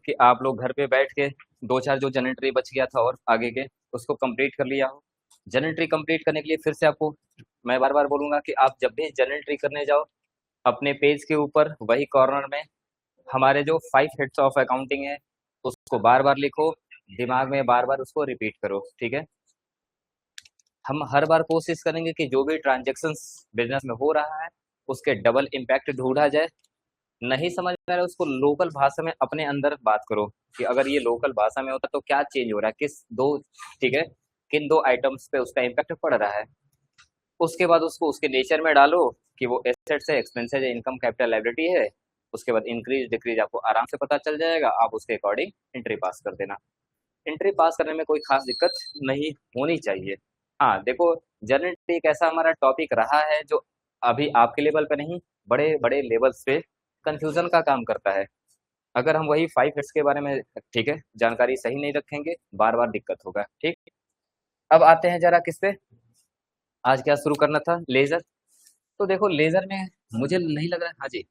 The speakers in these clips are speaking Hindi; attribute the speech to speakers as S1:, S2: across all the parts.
S1: कि आप लोग घर पे बैठ के दो चार जो जनरेटरी बच गया था और आगे के उसको कंप्लीट कर लिया हो। जनरेटरी कंप्लीट करने के लिए फिर से आपको मैं बार बार बोलूंगा कि आप जब भी जनरेटरी करने जाओ अपने पेज के ऊपर वही कॉर्नर में हमारे जो 5 हेड्स ऑफ अकाउंटिंग है उसको बार बार लिखो, दिमाग में बार बार उसको रिपीट करो। ठीक है, हम हर बार कोशिश करेंगे कि जो भी ट्रांजेक्शन्स बिजनेस में हो रहा है उसके डबल इम्पैक्ट ढूंढा जाए। नहीं समझ में आ रहा है उसको लोकल भाषा में अपने अंदर बात करो कि अगर ये लोकल भाषा में होता तो क्या चेंज हो रहा है, किस दो, ठीक है, किन दो आइटम्स पे उसका इम्पैक्ट पड़ रहा है। उसके बाद उसको उसके नेचर में डालो कि वो एसेट्स है, एक्सपेंसेस है, इनकम, कैपिटल, लायबिलिटी है। उसके बाद इंक्रीज डिक्रीज आपको आराम से पता चल जाएगा, आप उसके अकॉर्डिंग एंट्री पास कर देना। एंट्री पास करने में कोई खास दिक्कत नहीं होनी चाहिए। हाँ देखो, जर्नल एक ऐसा हमारा टॉपिक रहा है जो अभी आपके लेवल पे नहीं, बड़े बड़े लेवल्स पे कंफ्यूजन का काम करता है। अगर हम वही 5 हिट्स के बारे में, ठीक है, जानकारी सही नहीं रखेंगे बार बार दिक्कत होगा। ठीक, अब आते हैं जरा किस पे, आज क्या शुरू करना था, लेजर। तो देखो लेजर में मुझे नहीं लग रहा है, हाँ जी,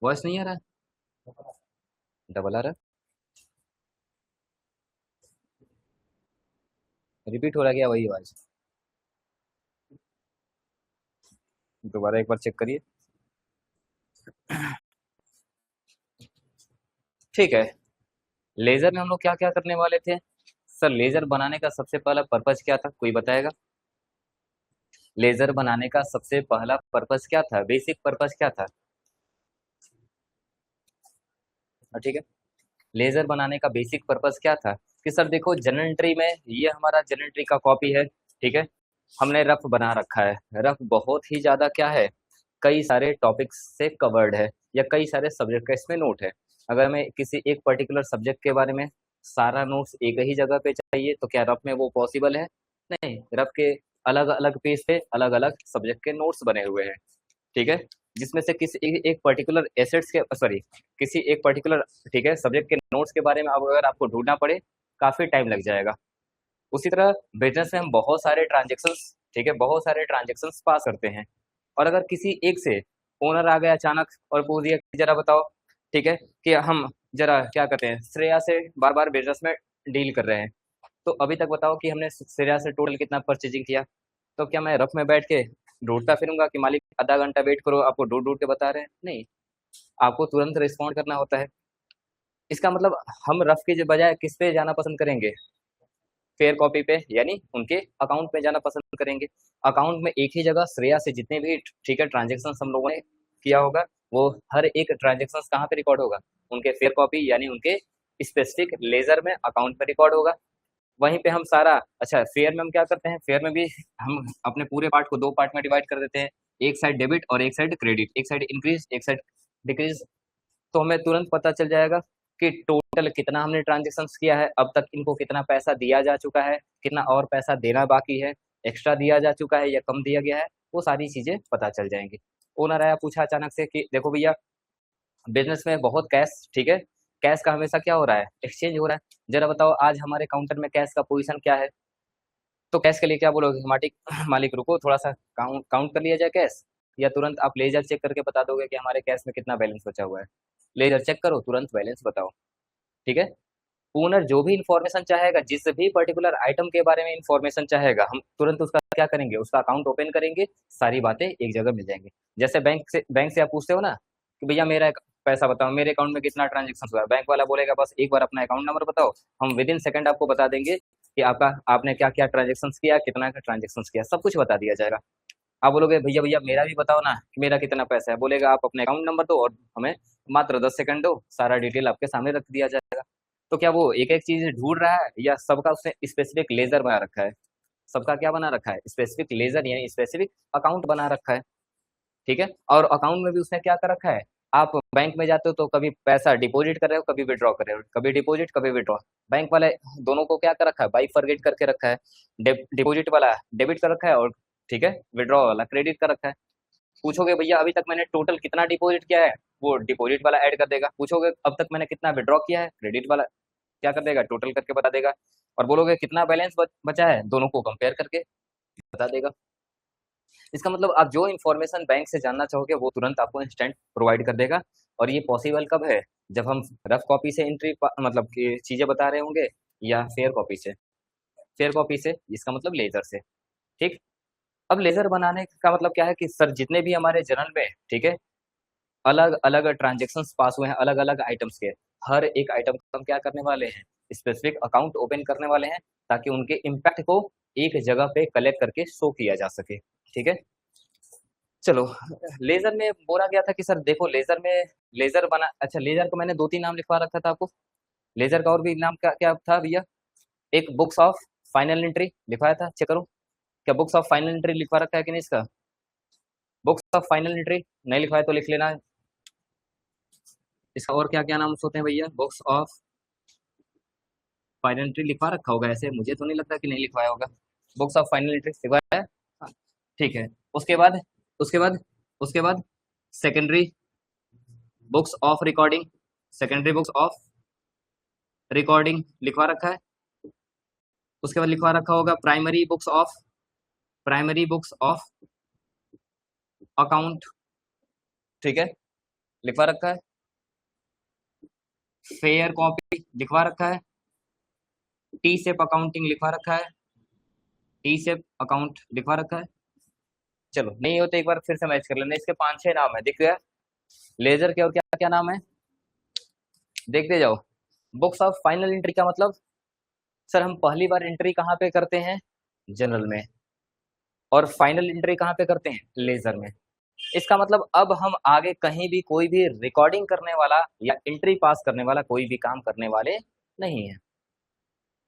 S1: वॉइस नहीं आ रहा, डबल आ रहा, रिपीट हो रहा क्या वही आवाज, दोबारा एक बार चेक करिए। ठीक है, लेजर में हम लोग क्या क्या करने वाले थे सर? लेजर बनाने का सबसे पहला पर्पज क्या था, कोई बताएगा? लेजर बनाने का सबसे पहला पर्पज क्या था, बेसिक पर्पज क्या था? ठीक है, लेजर बनाने का बेसिक पर्पज क्या था कि सर देखो जनरल ट्री में ये हमारा जनरल ट्री का कॉपी है। ठीक है, हमने रफ बना रखा है, रफ बहुत ही ज्यादा क्या है, कई सारे टॉपिक्स से कवर्ड है या कई सारे सब्जेक्ट का इसमें नोट है। अगर मैं किसी एक पर्टिकुलर सब्जेक्ट के बारे में सारा नोट्स एक ही जगह पे चाहिए तो क्या रफ में वो पॉसिबल है? नहीं, रफ के अलग अलग पेज पे अलग अलग सब्जेक्ट के नोट्स बने हुए हैं। ठीक है, जिसमें से किसी एक पर्टिकुलर एसेट्स के, सॉरी, किसी एक पर्टिकुलर, ठीक है, सब्जेक्ट के नोट्स के बारे में अब अगर आपको ढूंढना पड़े काफी टाइम लग जाएगा। उसी तरह बिजनेस में हम बहुत सारे ट्रांजेक्शन्स, ठीक है, बहुत सारे ट्रांजेक्शन्स पास करते हैं। और अगर किसी एक से ओनर आ गया अचानक और पूछ दिया कि जरा बताओ, ठीक है, कि हम जरा क्या करते हैं, श्रेया से बार बार बिजनेस में डील कर रहे हैं, तो अभी तक बताओ कि हमने श्रेया से टोटल कितना परचेजिंग किया। तो क्या मैं रफ में बैठ के ढूंढता फिरूंगा कि मालिक आधा घंटा वेट करो, आपको ढूंढ ढूंढ के बता रहे हैं? नहीं, आपको तुरंत रिस्पॉन्ड करना होता है। इसका मतलब हम रफ के बजाय किस पे जाना पसंद करेंगे, फेयर कॉपी पे, यानी उनके अकाउंट में जाना पसंद करेंगे। अकाउंट में एक ही जगह श्रेया से जितने भी, ठीक है, ट्रांजेक्शन हम लोगों ने किया होगा वो हर एक ट्रांजेक्शन कहाँ पे रिकॉर्ड होगा, उनके फेयर कॉपी यानी उनके स्पेसिफिक लेजर में अकाउंट में रिकॉर्ड होगा। वहीं पे हम सारा, अच्छा फेयर में हम क्या करते हैं, फेयर में भी हम अपने पूरे पार्ट को दो पार्ट में डिवाइड कर देते हैं, एक साइड डेबिट और एक साइड क्रेडिट, एक साइड इंक्रीज एक साइड डिक्रीज। तो हमें तुरंत पता चल जाएगा कि टोटल कितना हमने ट्रांजेक्शन किया है, अब तक इनको कितना पैसा दिया जा चुका है, कितना और पैसा देना बाकी है, एक्स्ट्रा दिया जा चुका है या कम दिया गया है, वो सारी चीजें पता चल जाएंगी। ओनर आया पूछा अचानक से कि देखो भैया बिजनेस में बहुत कैश, ठीक है, कैश का हमेशा क्या हो रहा है, एक्सचेंज हो रहा है, जरा बताओ आज हमारे काउंटर में कैश का पोजीशन क्या है। तो कैश के लिए क्या बोलोगे, मालिक मालिक रुको थोड़ा सा काउंट काउंट कर लिया जाए कैश, या तुरंत आप लेजर चेक करके बता दोगे कि हमारे कैश में कितना बैलेंस बचा हुआ है? लेजर चेक करो, तुरंत बैलेंस बताओ। ठीक है, ओनर जो भी इंफॉर्मेशन चाहेगा, जिस भी पर्टिकुलर आइटम के बारे में इंफॉर्मेशन चाहेगा, हम तुरंत उसका क्या करेंगे, उसका अकाउंट ओपन करेंगे, सारी बातें एक जगह मिल जाएंगी। जैसे बैंक से आप पूछते हो ना कि भैया मेरा पैसा बताओ, मेरे अकाउंट में कितना ट्रांजेक्शन हुआ है, बैंक वाला बोलेगा बस एक बार अपना अकाउंट नंबर बताओ, हम विद इन सेकंड आपको बता देंगे कि आपका आपने क्या क्या ट्रांजेक्शन किया, कितना का ट्रांजेक्शन किया, सब कुछ बता दिया जाएगा। आप बोलोगे भैया भैया मेरा भी बताओ ना कि मेरा कितना पैसा है, बोलेगा आप अपने अकाउंट नंबर दो और हमें मात्र 10 सेकंड दो, सारा डिटेल आपके सामने रख दिया जाएगा। तो क्या वो एक एक चीज ढूंढ रहा है या सबका उसने स्पेसिफिक लेजर बना रखा है? सबका क्या बना रखा है, स्पेसिफिक लेजर यानी स्पेसिफिक अकाउंट बना रखा है। ठीक है, और अकाउंट में भी उसने क्या कर रखा है, आप बैंक में जाते हो तो कभी पैसा डिपॉजिट कर रहे हो, कभी विड्रॉ कर रहे हो, कभी डिपॉजिट कभी विड्रॉ। बैंक वाले दोनों को क्या कर रखा है, बाई फॉरगेट करके रखा है। डिपॉजिट वाला डेबिट कर रखा है और, ठीक है, विड्रॉ वाला क्रेडिट कर रखा है। पूछोगे भैया अभी तक मैंने टोटल कितना डिपॉजिट किया है, वो डिपॉजिट वाला ऐड कर देगा। पूछोगे अब तक मैंने कितना विड्रॉ किया है, क्रेडिट वाला क्या कर देगा, टोटल करके बता देगा। और बोलोगे कितना बैलेंस बचा है, दोनों को कंपेयर करके बता देगा। इसका मतलब आप जो इन्फॉर्मेशन बैंक से जानना चाहोगे वो तुरंत आपको इंस्टेंट प्रोवाइड कर देगा। और ये पॉसिबल कब है, जब हम रफ कॉपी से एंट्री मतलब कि चीजें बता रहे होंगे, या फेयर कॉपी से। फेयर कॉपी से, इसका मतलब लेजर से। ठीक। अब लेजर बनाने का मतलब क्या है कि सर जितने भी हमारे जर्नल में, ठीक है, अलग अलग ट्रांजेक्शन पास हुए हैं अलग अलग आइटम्स के, हर एक आइटम को हम क्या करने वाले हैं, स्पेसिफिक अकाउंट ओपन करने वाले हैं, ताकि उनके इम्पैक्ट को एक जगह पे कलेक्ट करके शो किया जा सके। ठीक है। चलो, लेजर में बोला गया था कि सर देखो लेजर में, लेजर बना, अच्छा लेजर को मैंने दो तीन नाम लिखवा रखा था आपको। लेजर का और भी नाम क्या क्या था भैया? एक बुक्स ऑफ फाइनल एंट्री लिखवाया था, चेक करो क्या बुक्स ऑफ फाइनल एंट्री लिखवा रखा है कि नहीं इसका। बुक्स ऑफ फाइनल एंट्री नहीं लिखवाया तो लिख लेना। इसका और क्या क्या नाम होते हैं भैया? बुक्स ऑफ फाइनल एंट्री लिखवा रखा होगा, ऐसे मुझे तो नहीं लगता कि नहीं लिखवाया होगा। बुक्स ऑफ फाइनल एंट्री लिखवाया है। हाँ, ठीक है। उसके बाद, उसके बाद, उसके बाद secondary books of recording, secondary books of recording लिखवा रखा है। उसके बाद लिखवा रखा होगा primary books of, primary books of account. ठीक है, लिखवा रखा है। फेयर कॉपी लिखवा रखा है। टी सेप अकाउंटिंग लिखवा रखा है। टी सेप अकाउंट लिखवा रखा है। चलो, नहीं हो तो एक बार फिर से मैच कर लेना। इसके 5-6 नाम है, दिख गया लेजर के, और क्या क्या नाम है देखते जाओ। बुक्स ऑफ फाइनल एंट्री का मतलब, सर हम पहली बार एंट्री कहाँ पे करते हैं? जनरल में। और फाइनल एंट्री कहाँ पे करते हैं? लेजर में। इसका मतलब अब हम आगे कहीं भी कोई भी रिकॉर्डिंग करने वाला या एंट्री पास करने वाला कोई भी काम करने वाले नहीं है।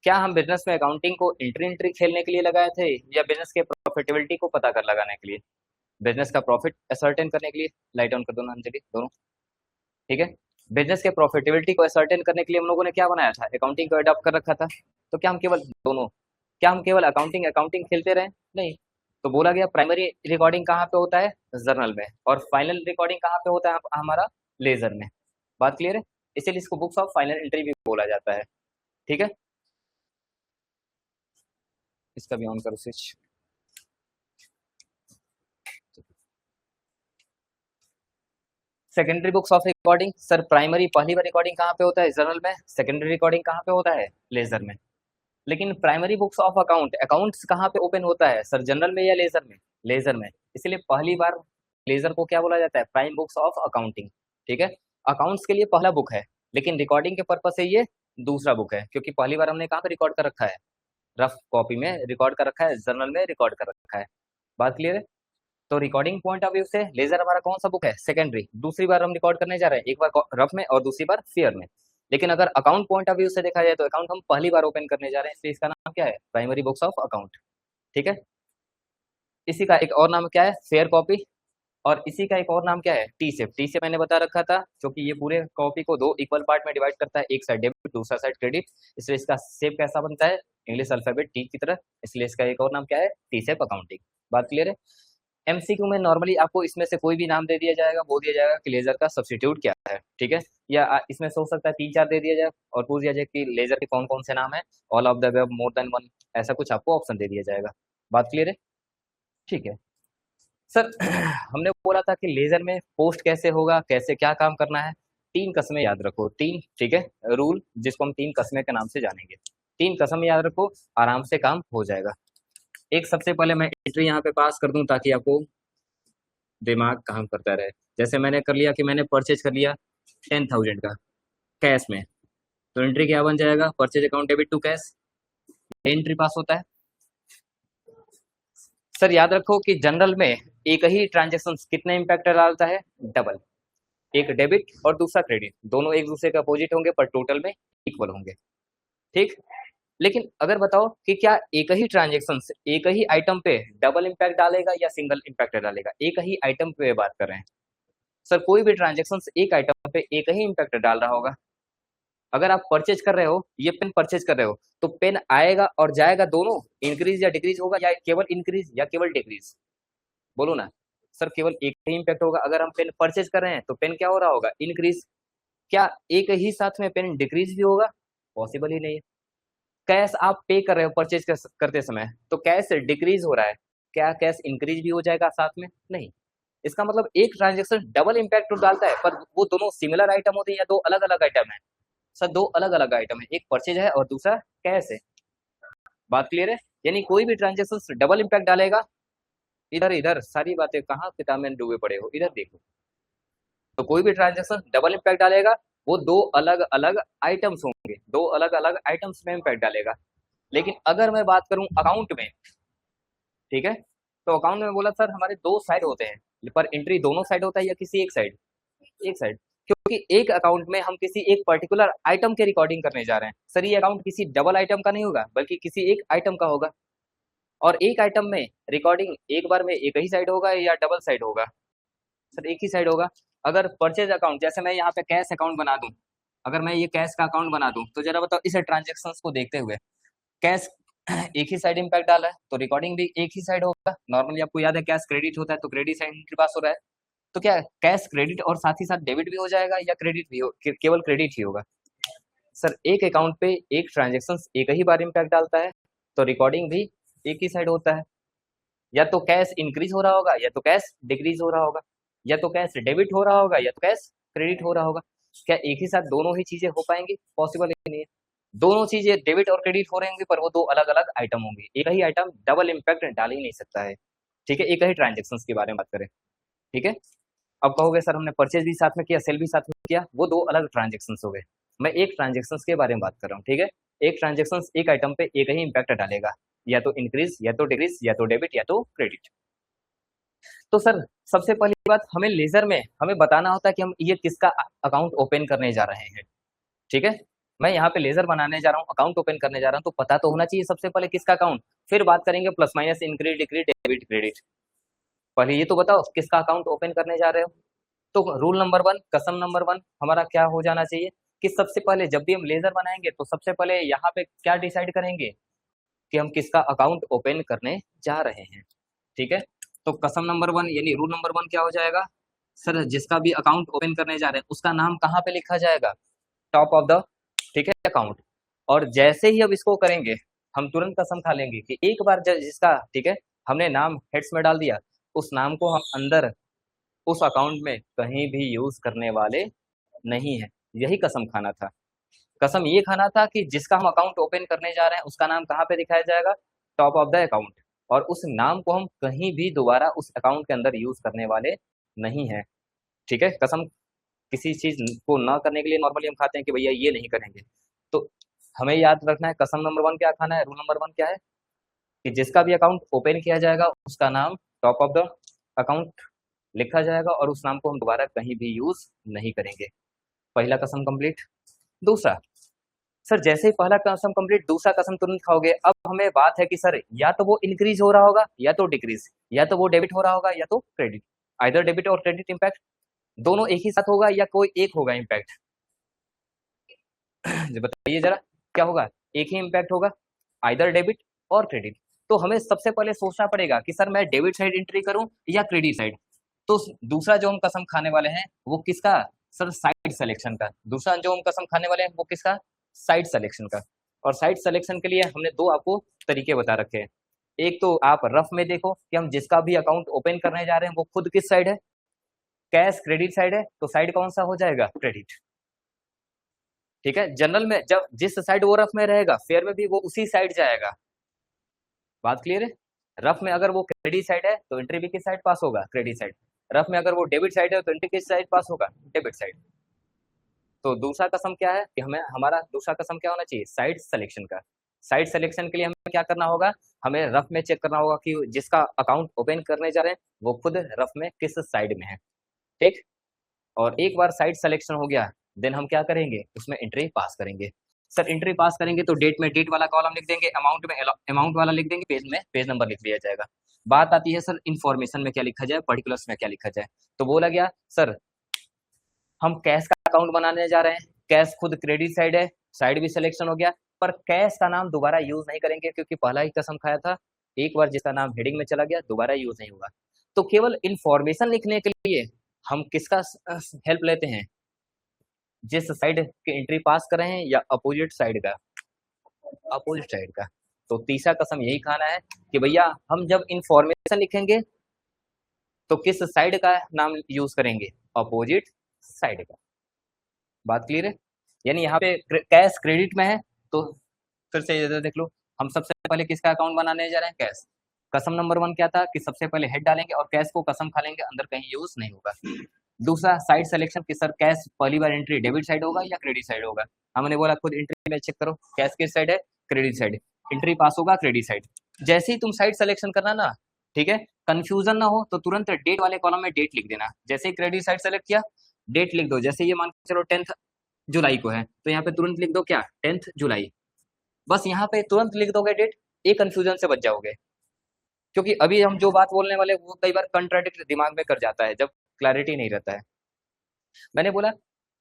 S1: क्या हम बिजनेस में अकाउंटिंग को एंट्री एंट्री खेलने के लिए लगाए थे, या बिजनेस के प्रॉफिटेबिलिटी को पता कर लगाने के लिए? बिजनेस का प्रॉफिट असर्टेन करने के लिए। लाइट ऑन कर दो ना अंजलि दोनों। ठीक है। बिजनेस के प्रॉफिटेबिलिटी को असर्टेन करने के लिए हम लोगों ने क्या बनाया था? अकाउंटिंग को अडॉप्ट कर रखा था। तो क्या हम केवल दोनों, क्या हम केवल अकाउंटिंग अकाउंटिंग खेलते रहे? नहीं। तो बोला गया प्राइमरी रिकॉर्डिंग कहाँ पे होता है? जर्नल में। और फाइनल रिकॉर्डिंग कहाँ पे होता है हमारा? लेजर में। बात क्लियर है? इसीलिए इसको बुक्स ऑफ फाइनल एंट्री भी बोला जाता है। ठीक है। इसका भी ऑन करो switch. Secondary books of recording, sir primary पहली बार रिकॉर्डिंग कहाँ पे होता है? जर्नल में। सेकेंडरी रिकॉर्डिंग कहाँ पे होता है? लेजर में। लेकिन primary books of account, accounts कहाँ पे ओपन होता है सर? जनरल में या लेजर में? लेजर में। इसलिए पहली बार लेजर को क्या बोला जाता है? Prime books of accounting. ठीक है। अकाउंट्स के लिए पहला बुक है, लेकिन रिकॉर्डिंग के पर्पज से ये दूसरा बुक है, क्योंकि पहली बार हमने कहाँ पे रिकॉर्ड कर रखा है? रफ कॉपी में रिकॉर्ड कर रखा है, जर्नल में रिकॉर्ड कर रखा है। बात क्लियर है? तो रिकॉर्डिंग पॉइंट ऑफ व्यू से लेजर हमारा कौन सा बुक है? सेकेंडरी। दूसरी बार हम रिकॉर्ड करने जा रहे हैं, एक बार रफ में और दूसरी बार फेयर में। लेकिन अगर अकाउंट पॉइंट ऑफ व्यू से देखा जाए तो अकाउंट हम पहली बार ओपन करने जा रहे हैं, इसलिए इसका नाम क्या है? Primary books of account. ठीक है। इसी का एक और नाम क्या है? Fair copy. और इसी का एक और नाम क्या है? टी सेप। टी सेप मैंने बता रखा था, क्योंकि ये पूरे कॉपी को दो इक्वल पार्ट में डिवाइड करता है, एक साइड डेबिट दूसरा साइड क्रेडिट, इसलिए इसका सेप कैसा बनता है? इंग्लिश अल्फाबेट टी की तरह, इसलिए इसका एक और नाम क्या है? टी सेप अकाउंटिंग। बात क्लियर है? एमसीक्यू में नॉर्मली आपको इसमें से कोई भी नाम दे दिया जाएगा, बोल दिया जाएगा कि लेजर का सब्स्टिट्यूट क्या है। ठीक है। या इसमें से हो सकता है 3-4 दे दिया जाए और पूछ दिया जाए कि लेजर के कौन कौन से नाम है, all of the above, more than one, ऐसा कुछ आपको ऑप्शन दे दिया जाएगा। बात क्लियर है? ठीक है। सर हमने बोला था कि लेजर में पोस्ट कैसे होगा, कैसे क्या काम करना है। 3 कस्में याद रखो, 3। ठीक है। रूल जिसको हम 3 कस्में के नाम से जानेंगे। 3 कसम याद रखो, आराम से काम हो जाएगा। एक सबसे पहले मैं एंट्री यहाँ पे पास कर दूं ताकि आपको दिमाग काम करता रहे। जैसे मैंने कर लिया कि मैंने परचेज कर लिया 10,000 का कैश में, तो एंट्री क्या बन जाएगा? Purchase account debit to cash. Entry pass होता है। सर याद रखो कि जनरल में एक ही ट्रांजेक्शन कितने इंपैक्ट डालता है? डबल। एक डेबिट और दूसरा क्रेडिट, दोनों एक दूसरे के अपोजिट होंगे पर टोटल में इक्वल होंगे। ठीक। लेकिन अगर बताओ कि क्या एक ही ट्रांजेक्शन एक ही आइटम पे डबल इंपैक्ट डालेगा या सिंगल इंपैक्ट डालेगा? एक ही आइटम पे बात कर रहे हैं सर। कोई भी ट्रांजेक्शन एक आइटम पे एक ही इंपैक्ट डाल रहा होगा। अगर आप परचेज कर रहे हो, ये पेन परचेज कर रहे हो, तो पेन आएगा और जाएगा दोनों, इंक्रीज या डिक्रीज होगा, या केवल इंक्रीज या केवल डिक्रीज? बोलो ना सर, केवल एक ही इंपैक्ट होगा। अगर हम पेन परचेज कर रहे हैं तो पेन क्या हो रहा होगा? इंक्रीज। क्या एक ही साथ में पेन डिक्रीज भी होगा? पॉसिबल ही नहीं है। कैश आप पे कर रहे हो परचेज करते समय, तो कैश डिक्रीज हो रहा है, क्या कैश इंक्रीज भी हो जाएगा साथ में? नहीं। इसका मतलब एक ट्रांजेक्शन डबल इम्पैक्ट तो डालता है, पर वो दोनों सिमिलर आइटम होते हैं या दो अलग अलग आइटम है? सर दो अलग अलग आइटम है, एक परचेज है और दूसरा कैश है। बात क्लियर है? यानी कोई भी ट्रांजेक्शन डबल इम्पैक्ट डालेगा। इधर इधर सारी बातें कहाँ किताब में डूबे पड़े हो, इधर देखो। तो कोई भी ट्रांजेक्शन डबल इम्पैक्ट डालेगा, वो दो अलग अलग आइटम्स होंगे, दो अलग अलग आइटम्स में इम्पैक्ट डालेगा। लेकिन अगर मैं बात करूं अकाउंट में, ठीक है, तो अकाउंट में बोला सर हमारे दो साइड होते हैं, पर एंट्री दोनों साइड होता है या किसी एक साइड? एक साइड। क्योंकि एक अकाउंट में हम किसी एक पर्टिकुलर आइटम के रिकॉर्डिंग करने जा रहे हैं। सर ये अकाउंट किसी डबल आइटम का नहीं होगा, बल्कि किसी एक आइटम का होगा। और एक आइटम में रिकॉर्डिंग एक बार में एक ही साइड होगा या डबल साइड होगा? सर एक ही साइड होगा। अगर परचेज अकाउंट, जैसे मैं यहाँ पे कैश अकाउंट बना दूं, अगर मैं ये कैश का अकाउंट बना दूं, तो जरा बताओ इस ट्रांजेक्शन को देखते हुए, कैश एक ही साइड इम्पैक्ट डाला है तो रिकॉर्डिंग भी एक ही साइड होगा। नॉर्मली आपको याद है कैश क्रेडिट होता है, तो क्रेडिट साइड के पास हो रहा है, तो क्या कैश क्रेडिट और साथ ही साथ डेबिट भी हो जाएगा या क्रेडिट भी हो, केवल क्रेडिट ही होगा? सर एक अकाउंट पे एक ट्रांजेक्शन एक ही बार इम्पैक्ट डालता है, तो रिकॉर्डिंग भी एक ही साइड होता है। या तो कैश इंक्रीज हो रहा होगा या तो कैश डिक्रीज हो रहा होगा, या तो कैश डेबिट हो रहा होगा या तो कैश क्रेडिट हो रहा होगा। क्या एक ही साथ दोनों ही चीजें हो पाएंगी? पॉसिबल ही नहीं है। दोनों चीजें डेबिट और क्रेडिट हो रहे होंगे, पर वो दो अलग अलग आइटम होंगे। एक ही आइटम डबल इम्पैक्ट डाल ही नहीं सकता है। ठीक है, एक ही ट्रांजेक्शन के बारे में बात करें। ठीक है, अब कहोगे सर हमने परचेज भी साथ में किया, सेल भी साथ में किया, वो दो अलग ट्रांजेक्शन हो गए। मैं एक ट्रांजेक्शन के बारे में बात कर रहा हूँ। ठीक है, एक ट्रांजेक्शन एक आइटम पे एक ही इम्पैक्ट डालेगा, या तो इंक्रीज या तो डिक्रीज या तो डेबिट या तो क्रेडिट। तो सर सबसे पहली बात, हमें लेजर में हमें बताना होता है कि हम ये किसका अकाउंट ओपन करने जा रहे हैं। ठीक है, मैं यहाँ पे लेजर बनाने जा रहा हूँ, अकाउंट ओपन करने जा रहा हूँ, तो पता तो होना चाहिए सबसे पहले किसका अकाउंट। फिर बात करेंगे plus minus increase decrease debit credit. पहले ये तो बताओ किसका अकाउंट ओपन करने जा रहे हो। तो रूल नंबर वन, कसम नंबर वन हमारा क्या हो जाना चाहिए कि सबसे पहले जब भी हम लेजर बनाएंगे तो सबसे पहले यहाँ पे क्या डिसाइड करेंगे कि हम किसका अकाउंट ओपन करने जा रहे हैं। ठीक है, तो कसम नंबर वन यानी रूल नंबर वन क्या हो जाएगा? सर जिसका भी अकाउंट ओपन करने जा रहे हैं उसका नाम कहाँ पे लिखा जाएगा? टॉप ऑफ द, ठीक है, अकाउंट। और जैसे ही अब इसको करेंगे, हम तुरंत कसम खा लेंगे कि एक बार जिसका, ठीक है, हमने नाम हेड्स में डाल दिया, उस नाम को हम अंदर उस अकाउंट में कहीं भी यूज करने वाले नहीं है। यही कसम खाना था। कसम ये खाना था कि जिसका हम अकाउंट ओपन करने जा रहे हैं उसका नाम कहाँ पे दिखाया जाएगा? Top of the account. और उस नाम को हम कहीं भी दोबारा उस अकाउंट के अंदर यूज करने वाले नहीं है। ठीक है, कसम किसी चीज को ना करने के लिए नॉर्मली हम खाते हैं कि भैया ये नहीं करेंगे। तो हमें याद रखना है कसम नंबर वन क्या खाना है, रूल नंबर वन क्या है कि जिसका भी अकाउंट ओपन किया जाएगा उसका नाम टॉप ऑफ द अकाउंट लिखा जाएगा और उस नाम को हम दोबारा कहीं भी यूज नहीं करेंगे। पहला कसम कंप्लीट। दूसरा, सर जैसे ही पहला कसम कंप्लीट, दूसरा कसम तुरंत खाओगे। अब हमें बात है कि सर या तो वो इंक्रीज हो रहा होगा या तो डिक्रीज, या तो वो डेबिट हो रहा होगा या तो क्रेडिट। आइदर डेबिट और क्रेडिट इम्पैक्ट दोनों एक ही साथ होगा या कोई एक होगा इम्पैक्ट? बताइए जरा क्या होगा? एक ही इम्पैक्ट होगा, आइदर डेबिट और क्रेडिट। तो हमें सबसे पहले सोचना पड़ेगा कि सर मैं डेबिट साइड एंट्री करूं या क्रेडिट साइड। तो दूसरा जो हम कसम खाने वाले हैं वो किसका? सर साइड सिलेक्शन का। दूसरा जो हम कसम खाने वाले हैं वो किसका? साइड सिलेक्शन का। और साइड सिलेक्शन के लिए हमने दो आपको तरीके बता रखे हैं। एक तो आप रफ में देखो कि हम जिसका भी अकाउंट ओपन करने जा रहे हैं वो खुद किस साइड है? कैश क्रेडिट साइड है, तो साइड कौन सा हो जाएगा? क्रेडिट। ठीक है, जनरल में जब जिस साइड वो रफ में रहेगा, फेयर में भी वो उसी साइड जाएगा। बात क्लियर है? रफ में अगर वो क्रेडिट साइड है तो एंट्री भी किस साइड पास होगा? Credit side. रफ में अगर वो डेबिट साइड है तो एंट्री किस साइड पास होगा? Debit side. तो दूसरा कसम क्या है कि हमें, हमारा दूसरा कसम क्या होना चाहिए? साइड सिलेक्शन का। साइड सिलेक्शन के लिए हमें क्या करना होगा? हमें रफ में चेक करना होगा कि जिसका अकाउंट ओपन करने जा रहे हैं वो खुद रफ में किस साइड में है। ठीक, और एक बार साइड सिलेक्शन हो गया, देन हम क्या करेंगे? उसमें एंट्री पास करेंगे। सर एंट्री पास करेंगे तो डेट में डेट वाला कॉलम लिख देंगे, अमाउंट में अमाउंट वाला लिख देंगे, पेज में पेज नंबर लिख दिया जाएगा। बात आती है सर इन्फॉर्मेशन में क्या लिखा जाए, पर्टिकुलर्स में क्या लिखा जाए। तो बोला गया सर हम कैश का अकाउंट बनाने जा रहे हैं, कैश खुद क्रेडिट साइड है, साइड भी सिलेक्शन हो गया, पर कैश का नाम दोबारा यूज नहीं करेंगे क्योंकि पहला ही कसम खाया था एक बार जिसका नाम हेडिंग में चला गया दोबारा यूज नहीं होगा। तो केवल इन्फॉर्मेशन लिखने के लिए हम किसका हेल्प लेते हैं? जिस साइड के एंट्री पास कर रहे हैं या अपोजिट साइड का? अपोजिट साइड का। तो तीसरा कसम यही खाना है कि भैया हम जब इंफॉर्मेशन लिखेंगे तो किस साइड का नाम यूज करेंगे, अपोजिट साइड का। बात क्लियर है? यानी यहाँ पे कैश क्रेडिट में है तो फिर से इधर देख लो, हम सबसे पहले किसका अकाउंट बनाने जा रहे हैं, कैश। कसम नंबर 1 क्या था कि सबसे पहले हेड डालेंगे और कैश को कसम खा लेंगे, अंदर कहीं यूज नहीं होगा। दूसरा साइड सिलेक्शन कि सर कैश पहली बार एंट्री डेबिट साइड होगा या क्रेडिट साइड होगा। हमने बोला खुद एंट्री में चेक करो कैश किस साइड है, क्रेडिट साइड। एंट्री पास होगा क्रेडिट साइड। जैसे ही तुम साइड सिलेक्शन करना ना, ठीक है, कंफ्यूजन ना हो तो तुरंत डेट वाले कॉलम में डेट लिख देना। जैसे ही क्रेडिट साइड सेलेक्ट किया डेट लिख दो। जैसे ये मान के चलो 10th जुलाई को है तो यहाँ पे तुरंत लिख दो क्या, 10th जुलाई। बस यहाँ पे तुरंत लिख दोगे डेट, एक कंफ्यूजन से बच जाओगे। क्योंकि अभी हम जो बात बोलने वाले वो कई बार कंट्राडिक्ट दिमाग में कर जाता है जब क्लैरिटी नहीं रहता है। मैंने बोला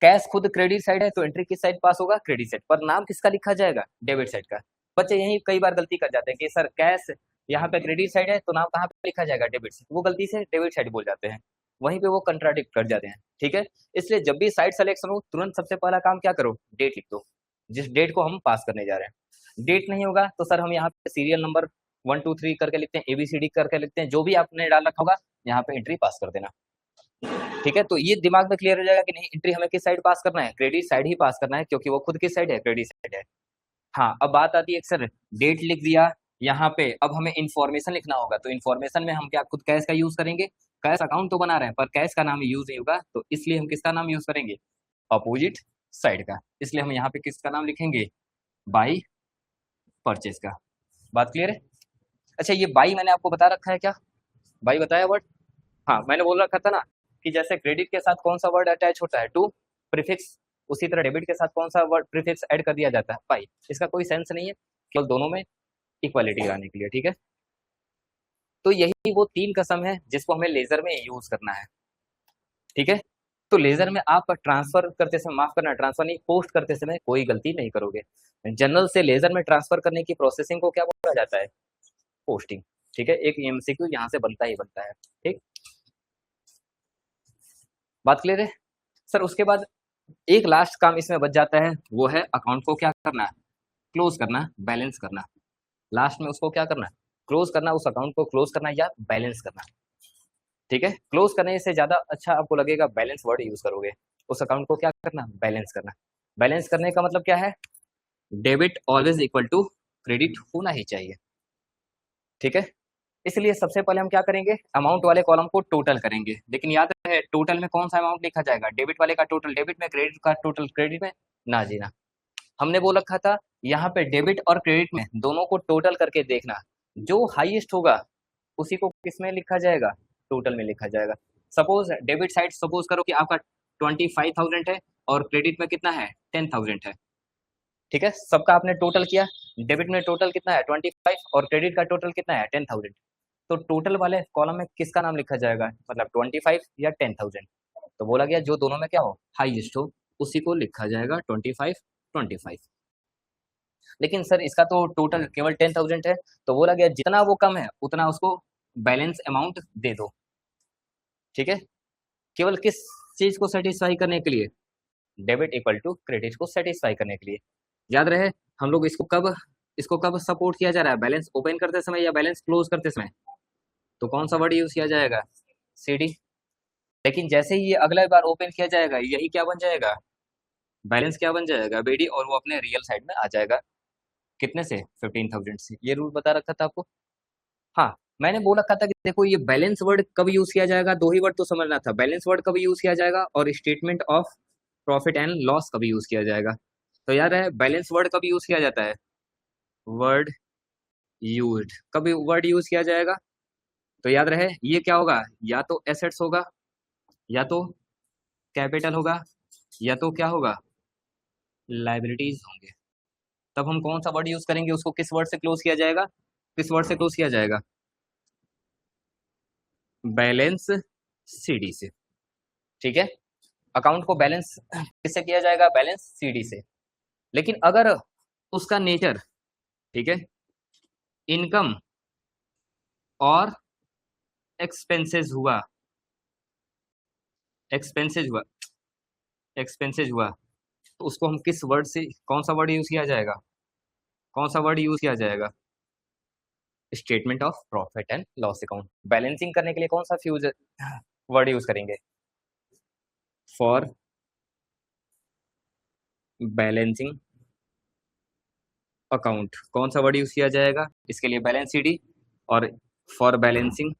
S1: कैश खुद क्रेडिट साइड है तो एंट्री किस साइड पास होगा, क्रेडिट साइड। पर नाम किसका लिखा जाएगा, डेबिट साइड का। बच्चे यही कई बार गलती कर जाते हैं कि सर कैश यहाँ पे क्रेडिट साइड है तो नाम कहाँ पे लिखा जाएगा, डेबिट साइड। वो गलती से डेबिट साइड बोल जाते हैं, वहीं पे वो कंट्राडिक्ट कर जाते हैं। ठीक है, इसलिए जब भी साइड सिलेक्शन हो तुरंत सबसे पहला काम क्या करो, डेट लिख दो, जिस डेट को हम पास करने जा रहे हैं। डेट नहीं होगा तो सर हम यहाँ पे सीरियल नंबर 1 2 3 करके लिखते हैं, ABCD करके लिखते हैं, जो भी आपने डाल रखा होगा यहाँ पे एंट्री पास कर देना। ठीक है, तो ये दिमाग में क्लियर हो जाएगा कि नहीं एंट्री हमें किस साइड पास करना है, क्रेडिट साइड ही पास करना है, क्योंकि वो खुद किस साइड है, क्रेडिट साइड है। हाँ, अब बात आती है सर डेट लिख दिया यहाँ पे, अब हमें इन्फॉर्मेशन लिखना होगा। तो इन्फॉर्मेशन में हम क्या खुद कैश का यूज करेंगे, कैश अकाउंट तो बना रहे हैं पर कैश का नाम यूज नहीं होगा, तो इसलिए हम किसका नाम यूज करेंगे, अपोजिट साइड का। इसलिए हम यहाँ पे किसका नाम लिखेंगे, बाई परचेज का। बात क्लियर है? अच्छा ये बाई मैंने आपको बता रखा है क्या, बाई बताया वर्ड? हाँ मैंने बोल रखा था ना कि जैसे क्रेडिट के साथ कौन सा वर्ड अटैच होता है, टू प्रीफिक्स, उसी तरह डेबिट के साथ कौन सा वर्ड प्रीफिक्स ऐड कर दिया जाता है, बाई। इसका कोई सेंस नहीं है, केवल दोनों में इक्वालिटी लाने के लिए। ठीक है, तो यही वो 3 कसम है जिसको हमें लेजर में यूज करना है। ठीक है, तो लेजर में आप ट्रांसफर करते समय, माफ करना ट्रांसफर नहीं, पोस्ट करते समय कोई गलती नहीं करोगे। जनरल से लेजर में ट्रांसफर करने की प्रोसेसिंग को क्या बोला जाता है, पोस्टिंग। ठीक है, एक MCQ यहाँ से बनता ही बनता है। ठीक, बात क्लियर है सर? उसके बाद एक लास्ट काम इसमें बच जाता है, वो है अकाउंट को क्या करना, क्लोज करना, बैलेंस करना। लास्ट में उसको क्या करना, क्लोज करना, उस अकाउंट को क्लोज करना या बैलेंस करना। ठीक है, क्लोज करने से ज्यादा अच्छा आपको लगेगा बैलेंस वर्ड यूज करोगे। उस अकाउंट को क्या करना, बैलेंस करना। बैलेंस करने का मतलब क्या है, debit always equal to credit होना ही चाहिए। ठीक है, इसलिए सबसे पहले हम क्या करेंगे, अमाउंट वाले कॉलम को टोटल करेंगे। लेकिन याद रहे टोटल में कौन सा अमाउंट लिखा जाएगा, डेबिट वाले का टोटल डेबिट में, क्रेडिट का टोटल क्रेडिट में। ना जी ना, हमने बोल रखा था यहाँ पे डेबिट और क्रेडिट में दोनों को टोटल करके देखना, जो हाईएस्ट होगा उसी को किस में लिखा जाएगा, टोटल में लिखा जाएगा। सपोज डेबिट साइड सपोज करो कि आपका 25,000 है और क्रेडिट में कितना है, 10,000 है। ठीक है, सबका आपने टोटल किया, डेबिट में टोटल कितना है 25 और क्रेडिट का टोटल कितना है 10,000। तो टोटल वाले कॉलम में किसका नाम लिखा जाएगा, मतलब 25 या 10,000। तो बोला गया जो दोनों में क्या हो, हाईएस्ट हो, उसी को लिखा जाएगा 25। लेकिन सर इसका तो टोटल केवल 10,000 है, तो बोला गया जितना वो कम है उतना उसको बैलेंस अमाउंट दे दो। ठीक है, केवल किस चीज को सेटिस्फाई करने के लिए, डेबिट इक्वल टू क्रेडिट को सेटिस्फाई करने के लिए। याद रहे हम लोग इसको कब सपोर्ट किया जा रहा है, बैलेंस ओपन करते समय या बैलेंस क्लोज करते समय। तो कौन सा वर्ड यूज किया जाएगा, CD। लेकिन जैसे ही ये अगला बार ओपन किया जाएगा यही क्या बन जाएगा, बैलेंस क्या बन जाएगा, BD, और वो अपने रियल साइड में आ जाएगा। कितने से, 15,000 से। ये रूल बता रखा था आपको। हाँ, मैंने बोल रखा था कि देखो ये बैलेंस वर्ड कब यूज किया जाएगा, दो ही वर्ड तो समझना था, बैलेंस वर्ड कब यूज किया जाएगा और statement of profit and loss कब यूज किया जाएगा। तो याद है बैलेंस वर्ड कब यूज किया जाता है, वर्ड यूज्ड कब वर्ड यूज किया जाएगा। तो याद रहे ये क्या होगा, या तो एसेट्स होगा, या तो कैपिटल होगा, या तो क्या होगा, लाइबिलिटीज होंगे। तब हम कौन सा वर्ड यूज करेंगे, उसको किस वर्ड से क्लोज किया जाएगा, किस वर्ड से क्लोज किया जाएगा, बैलेंस CD से। ठीक है, अकाउंट को बैलेंस किससे किया जाएगा, बैलेंस CD से। लेकिन अगर उसका नेचर, ठीक है, इनकम और एक्सपेंसेस हुआ, एक्सपेंसेस हुआ, एक्सपेंसेस हुआ, तो उसको हम किस वर्ड से, कौन सा वर्ड यूज किया जाएगा, कौन सा वर्ड यूज किया जाएगा, statement of profit and loss account. Balancing करने के लिए कौन सा फ्यूज वर्ड यूज करेंगे? फॉर बैलेंसिंग अकाउंट कौन सा वर्ड यूज किया जाएगा? इसके लिए बैलेंस शीट। और फॉर बैलेंसिंग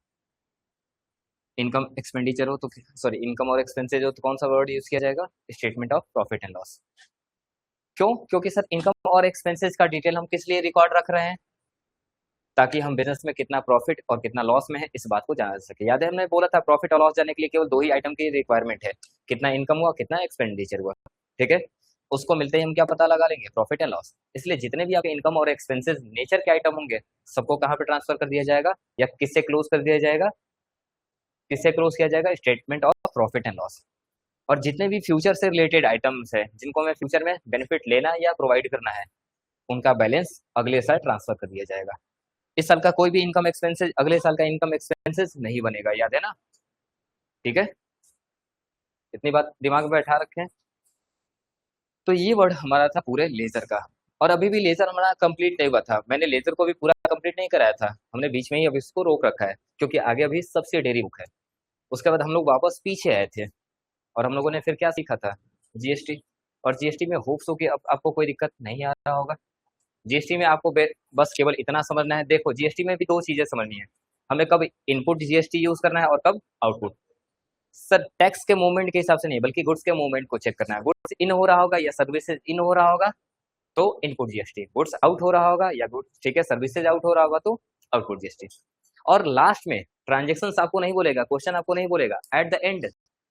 S1: इनकम एक्सपेंडिचर हो तो सॉरी इनकम और एक्सपेंसेज हो तो कौन सा वर्ड यूज किया जाएगा? Statement of profit and loss. क्यों? क्योंकि सर इनकम और एक्सपेंसेस का डिटेल हम किस लिए रिकॉर्ड रख रहे हैं? ताकि हम बिजनेस में कितना प्रॉफिट और कितना लॉस में है इस बात को जान सके। याद है हमने बोला था प्रॉफिट और लॉस जानने के लिए केवल दो ही आइटम की रिक्वायरमेंट है, कितना इनकम हुआ कितना एक्सपेंडिचर हुआ। ठीक है, उसको मिलते ही हम क्या पता लगा लेंगे? Profit and loss. इसलिए जितने भी आपके इनकम और एक्सपेंसेस नेचर के आइटम होंगे सबको कहाँ पे ट्रांसफर कर दिया जाएगा या किससे क्लोज कर दिया जाएगा? किससे क्लोज किया जाएगा? Statement of profit and loss. और जितने भी फ्यूचर से रिलेटेड आइटम्स है जिनको हमें फ्यूचर में बेनिफिट लेना या प्रोवाइड करना है उनका बैलेंस अगले साल ट्रांसफर कर दिया जाएगा। इस साल का कोई भी इनकम एक्सपेंसेस अगले साल का इनकम एक्सपेंसेस नहीं बनेगा, याद है ना? ठीक है, इतनी बात दिमाग में बैठा रखें। तो ये वर्ड हमारा था पूरे लेजर का। और अभी भी लेजर हमारा कंप्लीट नहीं हुआ था, मैंने लेजर को भी पूरा कंप्लीट नहीं कराया था, हमने बीच में ही अभी इसको रोक रखा है क्योंकि आगे अभी सब्सिडरी बुक है। उसके बाद हम लोग वापस पीछे आए थे और हम लोगों ने फिर क्या सीखा था? जीएसटी। और जीएसटी में होप्स हो कि अब आपको कोई दिक्कत नहीं आ रहा होगा। जीएसटी में आपको बस केवल इतना समझना है। देखो जीएसटी में भी दो चीजें समझनी है, हमें कब इनपुट जीएसटी यूज करना है और कब आउटपुट। सर टैक्स के मूवमेंट के हिसाब से नहीं बल्कि गुड्स के मूवमेंट को चेक करना है। गुड्स इन हो रहा होगा या सर्विसेज इन हो रहा होगा तो इनपुट जीएसटी, गुड्स आउट हो रहा होगा या गुड्स ठीक है सर्विसेज आउट हो रहा होगा तो आउटपुट जीएसटी। और लास्ट में ट्रांजेक्शन आपको नहीं बोलेगा, क्वेश्चन आपको नहीं बोलेगा, एट द एंड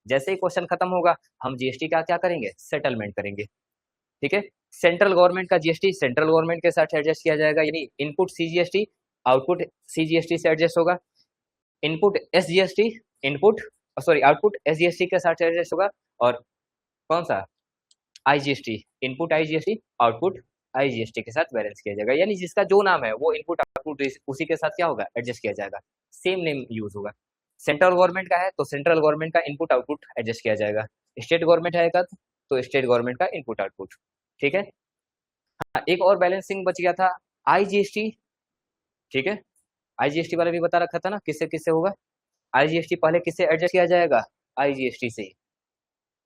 S1: जैसे ही क्वेश्चन खत्म होगा हम जीएसटी का क्या करेंगे? सेटलमेंट करेंगे। ठीक है, सेंट्रल गवर्नमेंट का जीएसटी सेंट्रल गवर्नमेंट के साथ एडजस्ट किया जाएगा, यानी इनपुट सीजीएसटी आउटपुट सीजीएसटी से एडजस्ट होगा। Input SGST input sorry output SGST के साथ एडजस्ट होगा। और कौन सा? IGST input IGST output IGST के साथ बैलेंस किया जाएगा, यानी जिसका जो नाम है वो इनपुट आउटपुट उसी के साथ क्या होगा? एडजस्ट किया जाएगा, सेम नेम यूज होगा। सेंट्रल गवर्नमेंट का है तो सेंट्रल गवर्नमेंट का इनपुट आउटपुट एडजस्ट किया जाएगा। स्टेट गवर्नमेंट है तो स्टेट गवर्नमेंट का इनपुट आउटपुट। ठीक है, हाँ, एक और बैलेंसिंग बच गया था आईजीएसटी। ठीक है, आईजीएसटी वाला भी बता रखा था ना किससे किससे होगा। आईजीएसटी पहले किससे एडजस्ट किया जाएगा? आईजीएसटी से।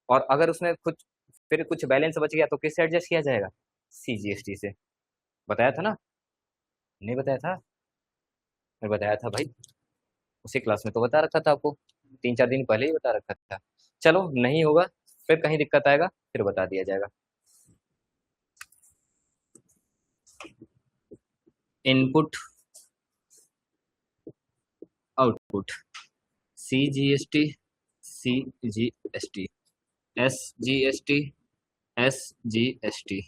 S1: और अगर उसमें कुछ फिर कुछ बैलेंस बच गया तो किससे एडजस्ट किया जाएगा? सीजीएसटी से। बताया था ना? नहीं बताया था? मैं बताया था भाई, उसी क्लास में तो बता रखा था आपको, 3-4 दिन पहले ही बता रखा था। चलो नहीं होगा फिर कहीं दिक्कत आएगा फिर बता दिया जाएगा। Input output CGST CGST SGST SGST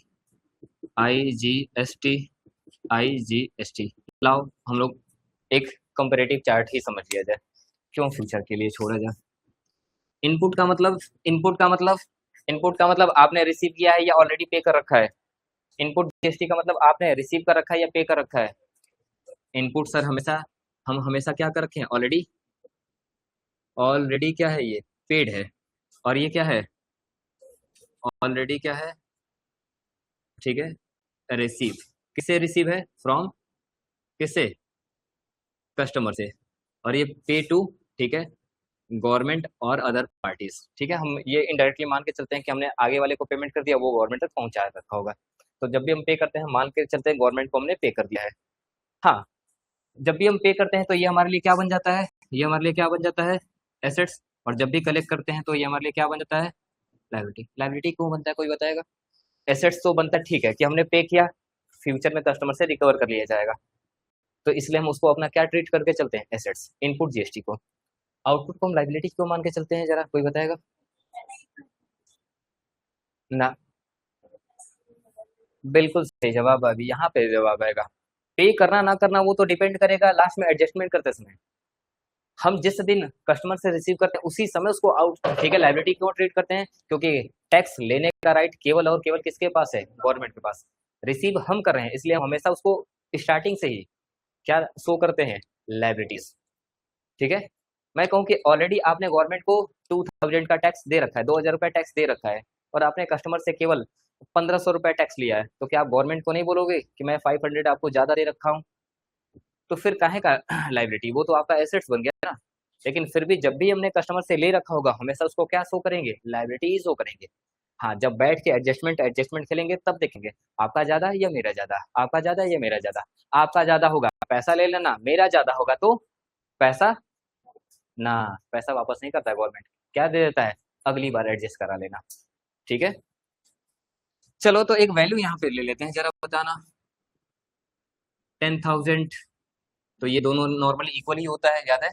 S1: IGST IGST. लाओ हम लोग एक कंपैरेटिव चार्ट ही समझ लिया जाए, क्यों फ्यूचर के लिए छोड़ा जाए। इनपुट का मतलब इनपुट का मतलब इनपुट का मतलब आपने रिसीव किया है या ऑलरेडी पे कर रखा है। इनपुट जीएसटी का मतलब आपने रिसीव कर रखा है या पे कर रखा है। इनपुट सर हमेशा हम हमेशा क्या कर रखे हैं? ऑलरेडी ऑलरेडी क्या है? ये पेड है। और ये क्या है? ऑलरेडी क्या है? ठीक है, रिसीव। किससे रिसीव है? फ्रॉम किससे? कस्टमर से। और ये पे टू ठीक है गवर्नमेंट और अदर पार्टीज। ठीक है, हम ये इनडायरेक्टली मान के चलते हैं कि हमने आगे वाले को पेमेंट कर दिया, वो गवर्नमेंट तक पहुंचा रखा होगा। तो जब भी हम पे करते हैं मान के चलते हैं गवर्नमेंट को हमने पे कर दिया है। हाँ, जब भी हम पे करते हैं तो ये हमारे लिए क्या बन जाता है? ये हमारे लिए क्या बन जाता है? एसेट्स। और जब भी कलेक्ट करते हैं तो ये हमारे लिए क्या बन जाता है? लायबिलिटी। लायबिलिटी क्यों बनता है कोई बताएगा? एसेट्स तो बनता है ठीक है कि हमने पे किया, फ्यूचर में कस्टमर से रिकवर कर लिया जाएगा, तो इसलिए हम उसको अपना क्या ट्रीट करके चलते हैं? एसेट्स इनपुट जीएसटी को। आउटपुट को हम लायबिलिटी क्यों मान के चलते हैं, जरा कोई बताएगा? ना, बिल्कुल सही जवाब। अभी यहाँ पे जवाब आएगा। पे करना ना करना वो तो डिपेंड करेगा लास्ट में एडजस्टमेंट करते समय। हम जिस दिन कस्टमर से रिसीव करते हैं उसी समय उसको आउट ठीक है लायबिलिटी क्यों ट्रीट करते हैं? क्योंकि टैक्स लेने का राइट केवल और केवल किसके पास है? गवर्नमेंट के पास। रिसीव हम कर रहे हैं इसलिए हम हमेशा उसको स्टार्टिंग से ही क्या शो करते हैं? लायबिलिटीज। ठीक है, मैं कहूँ कि ऑलरेडी आपने गवर्नमेंट को 2000 का टैक्स दे रखा है, 2000 रुपया टैक्स दे रखा है और आपने कस्टमर से केवल 1500 रुपया टैक्स लिया है, तो क्या आप गवर्नमेंट को नहीं बोलोगे कि मैं 500 आपको ज्यादा दे रखा हूँ? तो फिर काहे का लाइबिलिटी, वो तो आपका एसेट्स बन गया ना। लेकिन फिर भी जब भी हमने कस्टमर से ले रखा होगा हमेशा उसको क्या शो करेंगे, लाइबिलिटी ही शो करेंगे। हाँ, जब बैठ के एडजस्टमेंट एडजस्टमेंट खेलेंगे तब देखेंगे आपका ज्यादा है या मेरा ज्यादा, आपका ज्यादा है या मेरा ज्यादा। आपका ज्यादा होगा पैसा ले लेना, मेरा ज्यादा होगा तो पैसा ना, पैसा वापस नहीं करता है गवर्नमेंट, क्या दे देता है, अगली बार एडजस्ट करा लेना। ठीक है, चलो तो एक वैल्यू यहाँ पे ले लेते हैं, जरा बताना। 10,000, तो ये दोनों नॉर्मली इक्वल ही होता है, याद है।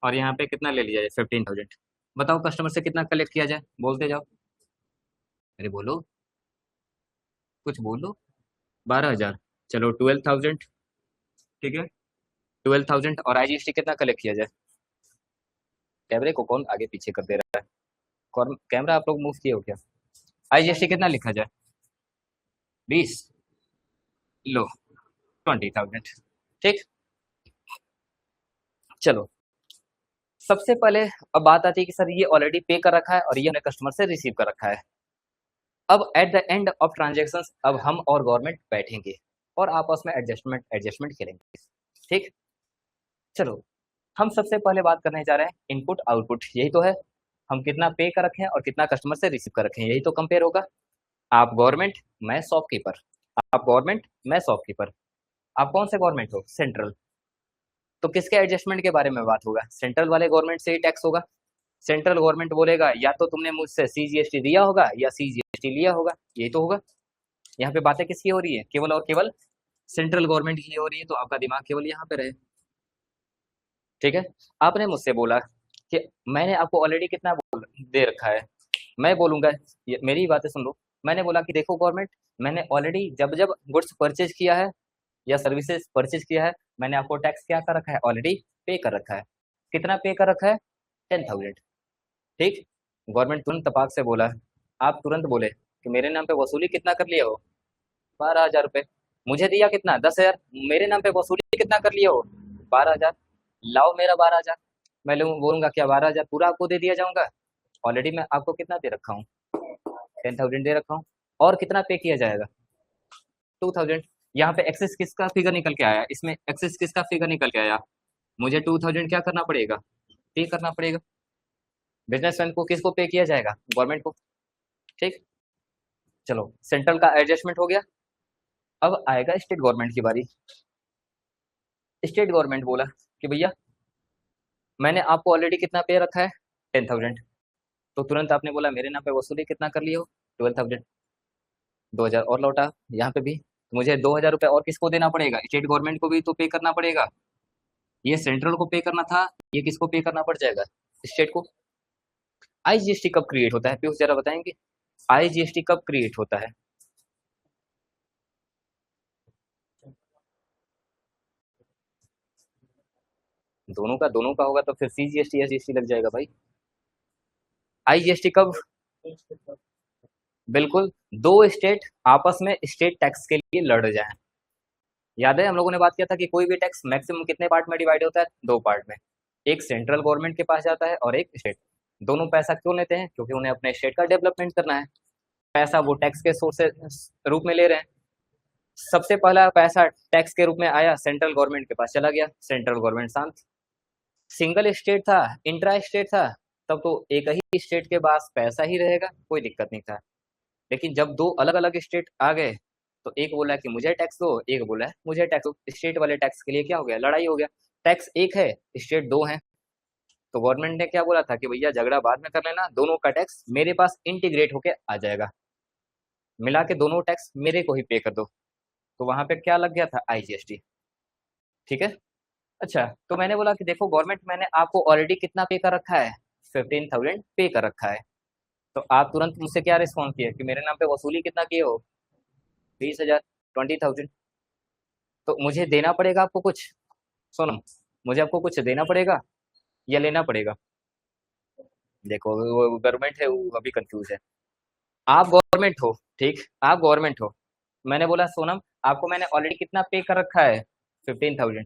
S1: और यहाँ पे कितना ले लिया जाए, 15,000। बताओ कस्टमर से कितना कलेक्ट किया जाए, बोलते जाओ। अरे बोलो, कुछ बोलो। 12,000। चलो 12,000, ठीक है। 12,000 और आईजीएसटी कितना कलेक्ट किया जाए। कैमरे को कौन आगे पीछे कर दे रहा है, कौन कैमरा आप लोग मूव किए हो क्या। आईजीएसटी कितना लिखा जाए, 20। लो 20,000, ठीक। चलो सबसे पहले अब बात आती है कि सर ये ऑलरेडी पे कर रखा है और ये हमने कस्टमर से रिसीव कर रखा है। अब at the end of transactions अब हम और गवर्नमेंट बैठेंगे और आपस में एडजस्टमेंट एडजस्टमेंट करेंगे, ठीक। चलो हम सबसे पहले बात करने जा रहे हैं इनपुट आउटपुट, यही तो है। हम कितना पे कर रखे हैं और कितना कस्टमर से रिसीव कर रखे हैं, यही तो कंपेयर होगा। आप गवर्नमेंट, मैं शॉपकीपर। आप गवर्नमेंट, मैं शॉपकीपर। आप कौन से गवर्नमेंट हो, सेंट्रल। तो किसके एडजस्टमेंट के बारे में बात होगा, सेंट्रल वाले गवर्नमेंट से ही टैक्स होगा। सेंट्रल गवर्नमेंट बोलेगा या तो तुमने मुझसे सीजीएसटी दिया होगा या सीजीएसटी लिया होगा, यही तो होगा। यहाँ पे बातें किसकी हो रही है, केवल और केवल सेंट्रल गवर्नमेंट की हो रही है, तो आपका दिमाग केवल यहाँ पे रहे, ठीक है। आपने मुझसे बोला कि मैंने आपको ऑलरेडी कितना दे रखा है, मैं बोलूंगा, मेरी बातें सुन लो। मैंने बोला कि देखो गवर्नमेंट, मैंने ऑलरेडी जब जब गुड्स परचेज किया है या सर्विसेज परचेज किया है, मैंने आपको टैक्स क्या कर रखा है, ऑलरेडी पे कर रखा है। कितना पे कर रखा है, 10,000, ठीक। गवर्नमेंट तुरंत तपाक से बोला, आप तुरंत बोले कि मेरे नाम पे वसूली कितना कर लिया हो, 12,000 रुपये। मुझे दिया कितना, 10,000। मेरे नाम पे वसूली कितना कर लिया हो, 12,000। लाओ मेरा 12,000। मैं बोलूंगा क्या 12,000 पूरा आपको दे दिया जाऊंगा, ऑलरेडी मैं आपको कितना दे रखा हूँ, 10,000 दे रखा हूँ। और कितना पे किया जाएगा, 2,000। यहाँ पे एक्सेस किसका फिगर निकल के आया, इसमें एक्सेस किसका फिगर निकल के आया, मुझे 2,000 क्या करना पड़ेगा, पे करना पड़ेगा। बिजनेसमैन को किसको पे किया जाएगा, गवर्नमेंट को, ठीक। चलो सेंट्रल का एडजस्टमेंट हो गया। अब आएगा स्टेट गवर्नमेंट की बारी। स्टेट गवर्नमेंट बोला कि भैया मैंने आपको ऑलरेडी कितना पे रखा है, 10,000। तो तुरंत आपने बोला मेरे नाम पे वसूली कितना कर लियो, 12,000। 2,000 और लौटा यहाँ पे भी, मुझे 2,000 रुपये और किसको देना पड़ेगा, स्टेट गवर्नमेंट को भी तो पे करना पड़ेगा। ये सेंट्रल को पे करना था, ये किसको पे करना पड़ जाएगा, स्टेट को। आईजीएसटी कब क्रिएट होता है, पीयूष जरा बताएंगे, आईजीएसटी कब क्रिएट होता है। दोनों का होगा तो फिर सीजीएसटी एसजीएसटी लग जाएगा भाई। आईजीएसटी कब, बिल्कुल, दो स्टेट आपस में स्टेट टैक्स के लिए लड़ जाएं। याद है हम लोगों ने बात किया था कि कोई भी टैक्स मैक्सिमम कितने पार्ट में डिवाइड होता है, दो पार्ट में। एक सेंट्रल गवर्नमेंट के पास जाता है और एक स्टेट। दोनों पैसा क्यों लेते हैं, क्योंकि उन्हें अपने स्टेट का डेवलपमेंट करना है। पैसा वो टैक्स के सोर्स से रूप में ले रहे हैं। सबसे पहला पैसा टैक्स के रूप में आया, सेंट्रल गवर्नमेंट के पास चला गया, सेंट्रल गवर्नमेंट शांत। सिंगल स्टेट था, इंट्रा स्टेट था, तब तो एक ही स्टेट के पास पैसा ही रहेगा, कोई दिक्कत नहीं था। लेकिन जब दो अलग अलग स्टेट आ गए तो एक बोला कि मुझे टैक्स दो, एक बोला है मुझे टैक्स दो। स्टेट वाले टैक्स के लिए क्या हो गया, लड़ाई हो गया। टैक्स एक है, स्टेट दो है। तो गवर्नमेंट ने क्या बोला था कि भैया झगड़ा बाद में कर लेना, दोनों का टैक्स मेरे पास इंटीग्रेट होके आ जाएगा, मिला के दोनों टैक्स मेरे को ही पे कर दो। तो वहां पे क्या लग गया था, आईजीएसटी, ठीक है। अच्छा, तो मैंने बोला कि देखो गवर्नमेंट, मैंने आपको ऑलरेडी कितना पे कर रखा है, 15,000 पे कर रखा है। तो आप तुरंत मुझसे क्या रिस्पॉन्ड किए कि मेरे नाम पे वसूली कितना किए हो, 20,000, 20,000। तो मुझे देना पड़ेगा आपको कुछ, सोनम, मुझे आपको कुछ देना पड़ेगा या लेना पड़ेगा। देखो वो गवर्नमेंट है, वो अभी कंफ्यूज है। आप गवर्नमेंट हो, ठीक, आप गवर्नमेंट हो। मैंने बोला सोनम आपको मैंने ऑलरेडी कितना पे कर रखा है, 15,000।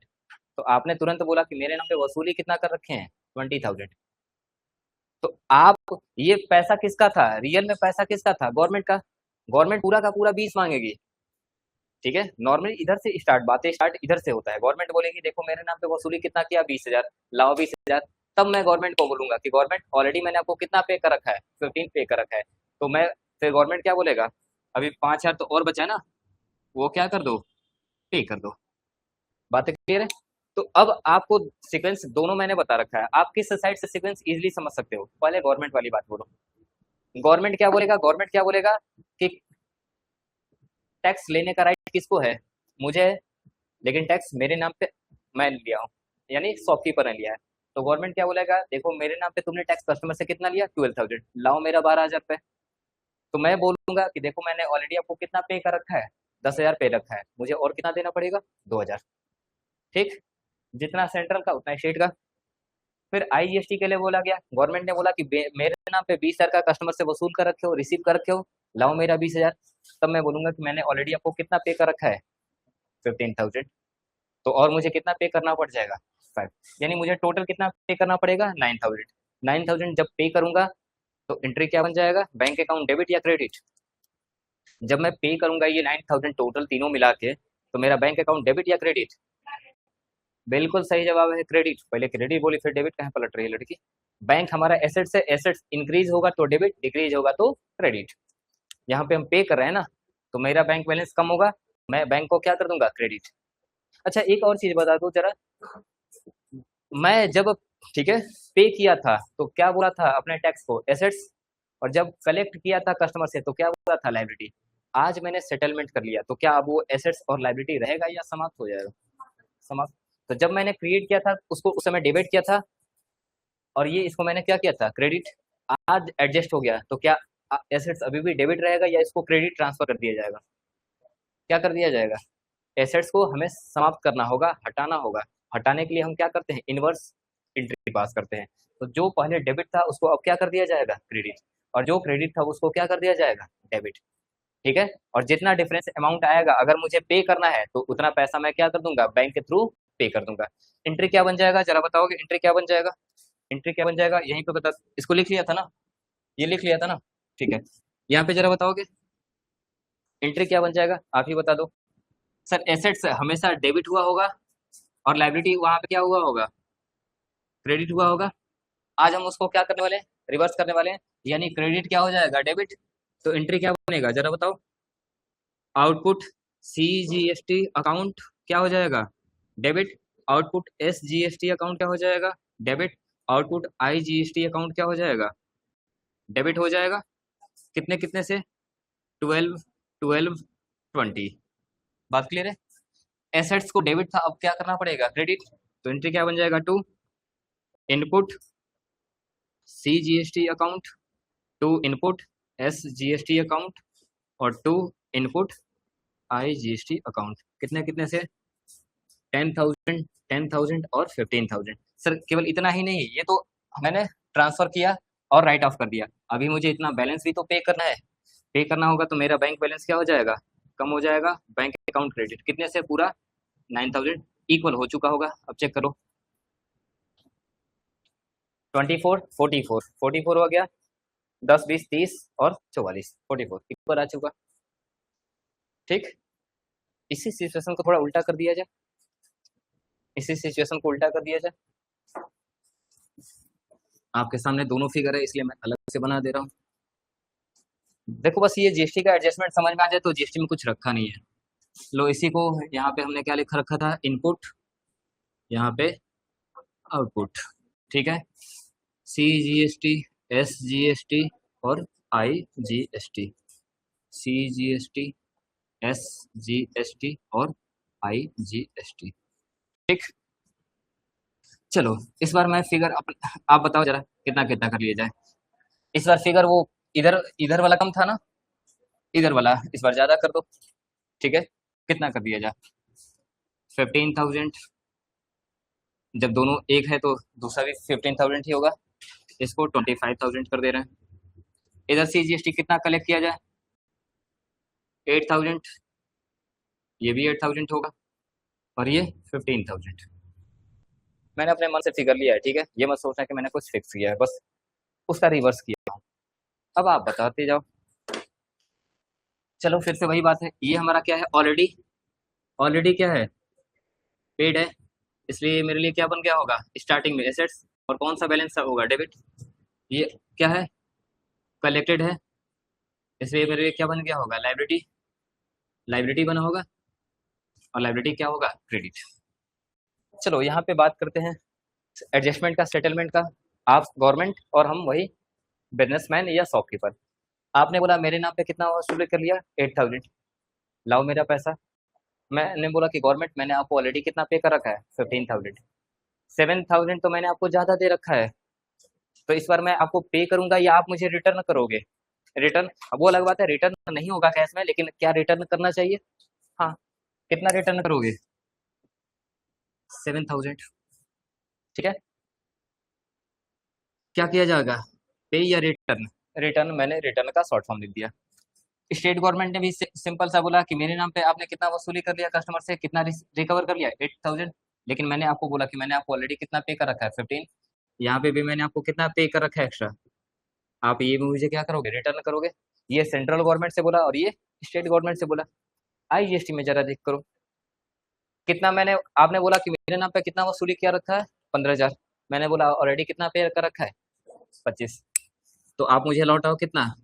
S1: तो आपने तुरंत बोला कि मेरे नाम पे वसूली कितना कर रखे हैं, 20,000। तो आप, ये पैसा किसका था, रियल में पैसा किसका था, गवर्नमेंट का। गवर्नमेंट पूरा का पूरा 20 मांगेगी, ठीक है, नॉर्मली इधर से स्टार्ट, बातें स्टार्ट इधर से होता है। गवर्नमेंट बोलेगी देखो मेरे नाम पे वसूली कितना किया, 20,000, लाओ 20,000। तब मैं गवर्नमेंट को बोलूंगा कि गवर्नमेंट ऑलरेडी मैंने आपको कितना पे कर रखा है, 15 पे कर रखा है। तो मैं, फिर गवर्नमेंट क्या बोलेगा, अभी 5,000 तो और बचा है ना, वो क्या कर दो, पे कर दो। बातें क्लियर है? तो अब आपको सीक्वेंस दोनों मैंने बता रखा है, आप किस साइड से सीक्वेंस इजीली समझ सकते हो। पहले गवर्नमेंट वाली बात बोलो। गवर्नमेंट क्या बोलेगा, गवर्नमेंट क्या बोलेगा कि टैक्स लेने का राइट किसको है, मुझे है, लेकिन टैक्स मेरे नाम पे मैं लिया हूँ, यानी शॉपकीपर ने लिया है। तो गवर्नमेंट क्या बोलेगा, देखो मेरे नाम पे तुमने टैक्स कस्टमर से कितना लिया, 12,000, लाओ मेरा 12,000 पे। तो मैं बोलूंगा कि देखो मैंने ऑलरेडी आपको कितना पे कर रखा है, 10,000 पे रखा है, मुझे और कितना देना पड़ेगा, 2,000। ठीक, जितना सेंट्रल का उतना स्टेट का। फिर आईजीएसटी के लिए बोला गया, गवर्नमेंट ने बोला कि मेरे नाम पे 20,000 का कस्टमर से वसूल कर रखे हो, रिसीव कर रखे हो, लाओ मेरा 20,000। तब मैं बोलूंगा कि मैंने ऑलरेडी आपको कितना पे कर रखा है, 15,000। तो और मुझे कितना पे करना पड़ जाएगा, 5, यानी मुझे टोटल कितना पे करना पड़ेगा, 9,000। 9,000 जब पे करूंगा तो एंट्री क्या बन जाएगा, बैंक अकाउंट डेबिट या क्रेडिट। जब मैं पे करूंगा ये 9,000 टोटल तीनों मिला के, तो मेरा बैंक अकाउंट डेबिट या क्रेडिट। बिल्कुल सही जवाब है क्रेडिट। पहले क्रेडिट बोली फिर डेबिट, कहाँ पलट रही है लड़की। बैंक हमारा एसेट से एसेट्स इंक्रीज होगा तो डेबिट, डिक्रीज होगा तो क्रेडिट। यहाँ पे हम पे कर रहे हैं ना, तो मेरा बैंक बैलेंस कम होगा, मैं बैंक को क्या कर दूंगा, क्रेडिट। अच्छा एक और चीज बता दो जरा, मैं जब, ठीक है, पे किया था तो क्या बोला था अपने टैक्स को, एसेट्स, और जब कलेक्ट किया था कस्टमर से तो क्या बोला था, लाइबिलिटी। आज मैंने सेटलमेंट कर लिया तो क्या अब वो एसेट्स और लाइबिलिटी रहेगा या समाप्त हो जाएगा, समाप्त। तो जब मैंने क्रिएट किया था उसको, उस समय डेबिट किया था, और ये इसको मैंने क्या किया था, क्रेडिट। आज एडजस्ट हो गया तो क्या एसेट्स अभी भी डेबिट रहेगा या इसको क्रेडिट ट्रांसफर कर दिया जाएगा, क्या कर दिया जाएगा। एसेट्स को हमें समाप्त करना होगा, हटाना होगा। हटाने के लिए हम क्या करते हैं, इनवर्स एंट्री पास करते हैं। तो जो पहले डेबिट था उसको अब क्या कर दिया जाएगा, क्रेडिट, और जो क्रेडिट था उसको क्या कर दिया जाएगा, डेबिट। ठीक है, और जितना डिफरेंस अमाउंट आएगा अगर मुझे पे करना है तो उतना पैसा मैं क्या कर दूंगा, बैंक के थ्रू पे कर दूंगा। एंट्री क्या बन जाएगा, जरा बताओगे, एंट्री क्या बन जाएगा, एंट्री क्या बन जाएगा, यहीं पे बता, इसको लिख लिया था ना, ये लिख लिया था ना, ठीक है। यहाँ पे जरा बताओगे एंट्री क्या बन जाएगा, आप ही बता दो। सर एसेट्स हमेशा डेबिट हुआ होगा और लाइबिलिटी वहां पे क्या हुआ होगा, क्रेडिट हुआ होगा। आज हम उसको क्या करने वाले हैं, रिवर्स करने वाले हैं, यानी क्रेडिट क्या हो जाएगा, डेबिट। तो एंट्री क्या बनेगा, जरा बताओ। आउटपुट सीजीएसटी अकाउंट क्या हो जाएगा, डेबिट। आउटपुट एसजीएसटी अकाउंट क्या हो जाएगा, डेबिट। आउटपुट आईजीएसटी अकाउंट क्या हो जाएगा, डेबिट हो जाएगा। कितने कितने से, 12, 12, 20। बात क्लियर है। एसेट्स को डेबिट था, अब क्या करना पड़ेगा, क्रेडिट। तो एंट्री क्या बन जाएगा, to input CGST account, to input SGST account, और टू इनपुट आईजीएसटी अकाउंट। कितने कितने से, 10,000, 10,000 और 15,000। सर केवल इतना ही नहीं, ये तो मैंने ट्रांसफर किया और राइट ऑफ कर दिया, अभी मुझे इतना बैलेंस भी तो पे करना है। पे करना होगा तो मेरा बैंक बैलेंस क्या हो जाएगा, कम हो जाएगा। बैंक अकाउंट क्रेडिट कितने से, पूरा 9,000 इक्वल हो चुका होगा। अब चेक करो, 24, 44, 44 हो गया, 10, 20, 30 और 44, 44 इक्वल आ चुका। ठीक, इसी सिचुएशन को थोड़ा उल्टा कर दिया जाए, इसी सिचुएशन को उल्टा कर दिया जाए। आपके सामने दोनों फिगर है इसलिए मैं अलग से बना दे रहा हूँ। देखो बस ये जीएसटी का एडजस्टमेंट समझ में आ जाए तो जीएसटी में कुछ रखा नहीं है। लो इसी को, यहाँ पे हमने क्या लिख रखा था, इनपुट, यहाँ पे आउटपुट। ठीक है, सी जीएसटी, एस जीएसटी और I GST, C GST, S GST और आई जीएसटी। ठीक, चलो इस बार मैं फिगर आप बताओ जरा कितना कितना कर लिया जाए। इस बार फिगर वो इधर इधर वाला कम था ना, इधर वाला इस बार ज्यादा कर दो। ठीक है, कितना कर दिया जाए, 15,000। जब दोनों एक है तो दूसरा भी 15,000 ही होगा, इसको 25,000 कर दे रहे हैं। इधर सी जीएसटी कितना कलेक्ट किया जाए, 8,000, ये भी 8,000 होगा, और ये 15,000। मैंने अपने मन से फिगर लिया है, ठीक है, ये मत सोचना कि मैंने कुछ फिक्स किया है, बस उसका रिवर्स किया हूँ। अब आप बताते जाओ। चलो फिर से वही बात है, ये हमारा क्या है, ऑलरेडी ऑलरेडी क्या है, पेड है, इसलिए मेरे लिए क्या बन गया होगा स्टार्टिंग में एसेट्स, और कौन सा बैलेंस होगा डेबिट। ये क्या है, कलेक्टेड है, इसलिए मेरे लिए क्या बन गया होगा लाइबिलिटी, लाइबिलिटी बना होगा, और लाइबिलिटी क्या होगा क्रेडिट। चलो यहाँ पे बात करते हैं एडजस्टमेंट का, सेटलमेंट का। आप गवर्नमेंट और हम वही बिजनेसमैन या शॉपकीपर। आपने बोला मेरे नाम पे कितना वसूल कर लिया 8000, लाओ मेरा पैसा। मैंने बोला कि गवर्नमेंट मैंने आपको ऑलरेडी कितना पे कर रखा है 15000, 7000 तो मैंने आपको ज़्यादा दे रखा है, तो इस बार मैं आपको पे करूंगा या आप मुझे रिटर्न करोगे। रिटर्न, अब वो अलग बात है, रिटर्न नहीं होगा कैश में, लेकिन क्या रिटर्न करना चाहिए। हाँ, कितना रिटर्न करोगे 7000, ठीक है। क्या किया जाएगा, पे या रिटर्न। रिटर्न, मैंने रिटर्न का शॉर्ट फॉर्म लिख दिया। स्टेट गवर्नमेंट ने भी सिंपल सा बोला कि मेरे नाम पे आपने कितना वसूली कर लिया कस्टमर से, कितना रिकवर कर लिया 8000, लेकिन मैंने आपको बोला कि मैंने आपको ऑलरेडी कितना पे कर रखा है 15। यहाँ पे भी मैंने आपको कितना पे कर रखा है एक्स्ट्रा, आप ये मुझे क्या करोगे रिटर्न करोगे। ये सेंट्रल गवर्नमेंट से बोला और ये स्टेट गवर्नमेंट से बोला। आईजीएसटी में जरा देख करो कितना मैंने, आपने बोला कि मेरे नाम पे कितना वसूली किया रखा है 15000, मैंने बोला ऑलरेडी कितना पे कर रखा है 25, तो आप मुझे लौटाओ कितना।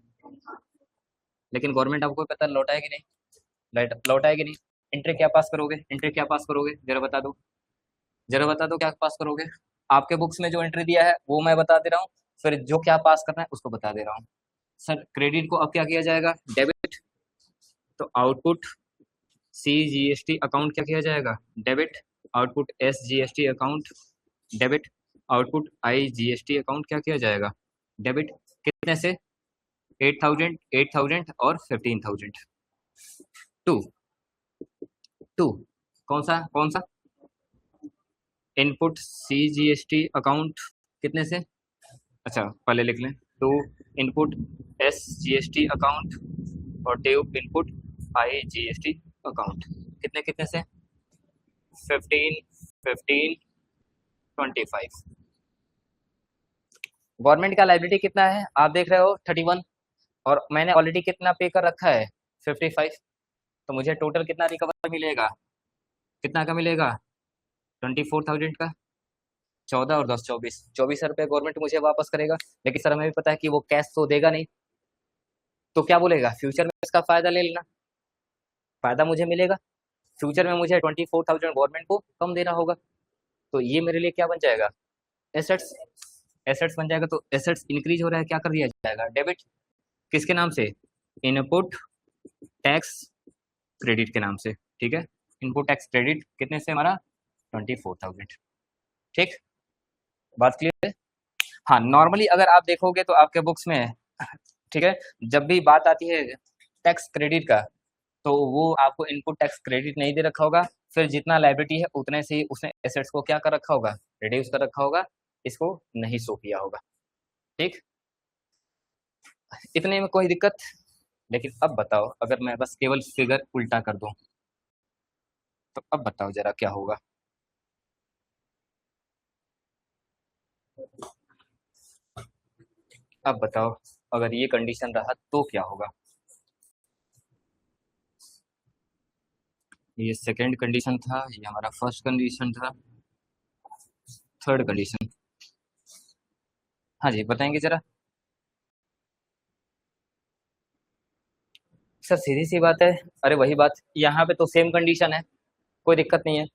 S1: लेकिन गवर्नमेंट आपको पता लौटाएगी नहीं, लौटाएगी नहीं। इंट्री क्या पास करोगे, इंट्री क्या पास करोगे जरा बता दो, जरा बता दो क्या पास करोगे। आपके बुक्स में जो एंट्री दिया है वो मैं बता दे रहा हूँ, फिर जो क्या पास करना है उसको बता दे रहा हूँ। सर क्रेडिट को अब क्या किया जाएगा डेबिट, तो आउटपुट CGST अकाउंट क्या किया जाएगा debit, output SGST account debit, output IGST account क्या किया जाएगा डेबिट। कितने से 8000, 8000 और 15000। टू, टू, कौन सा इनपुट CGST अकाउंट कितने से, अच्छा पहले लिख लें, टू इनपुट SGST अकाउंट और टू इनपुट IGST अकाउंट, कितने कितने से 15, 15, 25। गवर्नमेंट का लाइबिलिटी कितना है आप देख रहे हो 31, और मैंने ऑलरेडी कितना पे कर रखा है 55, तो मुझे टोटल कितना रिकवर मिलेगा, कितना का मिलेगा 24000 का। 14 और 10 24, 24 रुपये गवर्नमेंट मुझे वापस करेगा, लेकिन सर हमें भी पता है कि वो कैश तो देगा नहीं, तो क्या बोलेगा फ्यूचर में इसका फायदा ले लेना, फायदा मुझे मिलेगा। फ्यूचर में मुझे 24000 गवर्नमेंट को कम देना होगा, तो ये मेरे लिए क्या बन जाएगा एसेट्स, एसेट्स बन जाएगा। तो एसेट्स इंक्रीज हो रहा है, क्या कर दिया जाएगा डेबिट, किसके नाम से इनपुट टैक्स क्रेडिट के नाम से, ठीक है। इनपुट टैक्स क्रेडिट कितने से हमारा 24000, ठीक, बात क्लियर है। हाँ नॉर्मली अगर आप देखोगे तो आपके बुक्स में, ठीक है, जब भी बात आती है टैक्स क्रेडिट का, तो वो आपको इनपुट टैक्स क्रेडिट नहीं दे रखा होगा, फिर जितना लाइबिलिटी है उतने से ही उसने एसेट्स को क्या कर रखा होगा रिड्यूस कर रखा होगा, इसको नहीं शो किया होगा, ठीक। इतने में कोई दिक्कत। लेकिन अब बताओ अगर मैं बस केवल फिगर उल्टा कर दूं, तो अब बताओ जरा क्या होगा। अब बताओ अगर ये कंडीशन रहा तो क्या होगा। ये सेकंड कंडीशन था, ये हमारा फर्स्ट कंडीशन था, थर्ड कंडीशन। हाँ जी बताएंगे जरा। सर सीधी सी बात है, अरे वही बात, यहाँ पे तो सेम कंडीशन है, कोई दिक्कत नहीं है।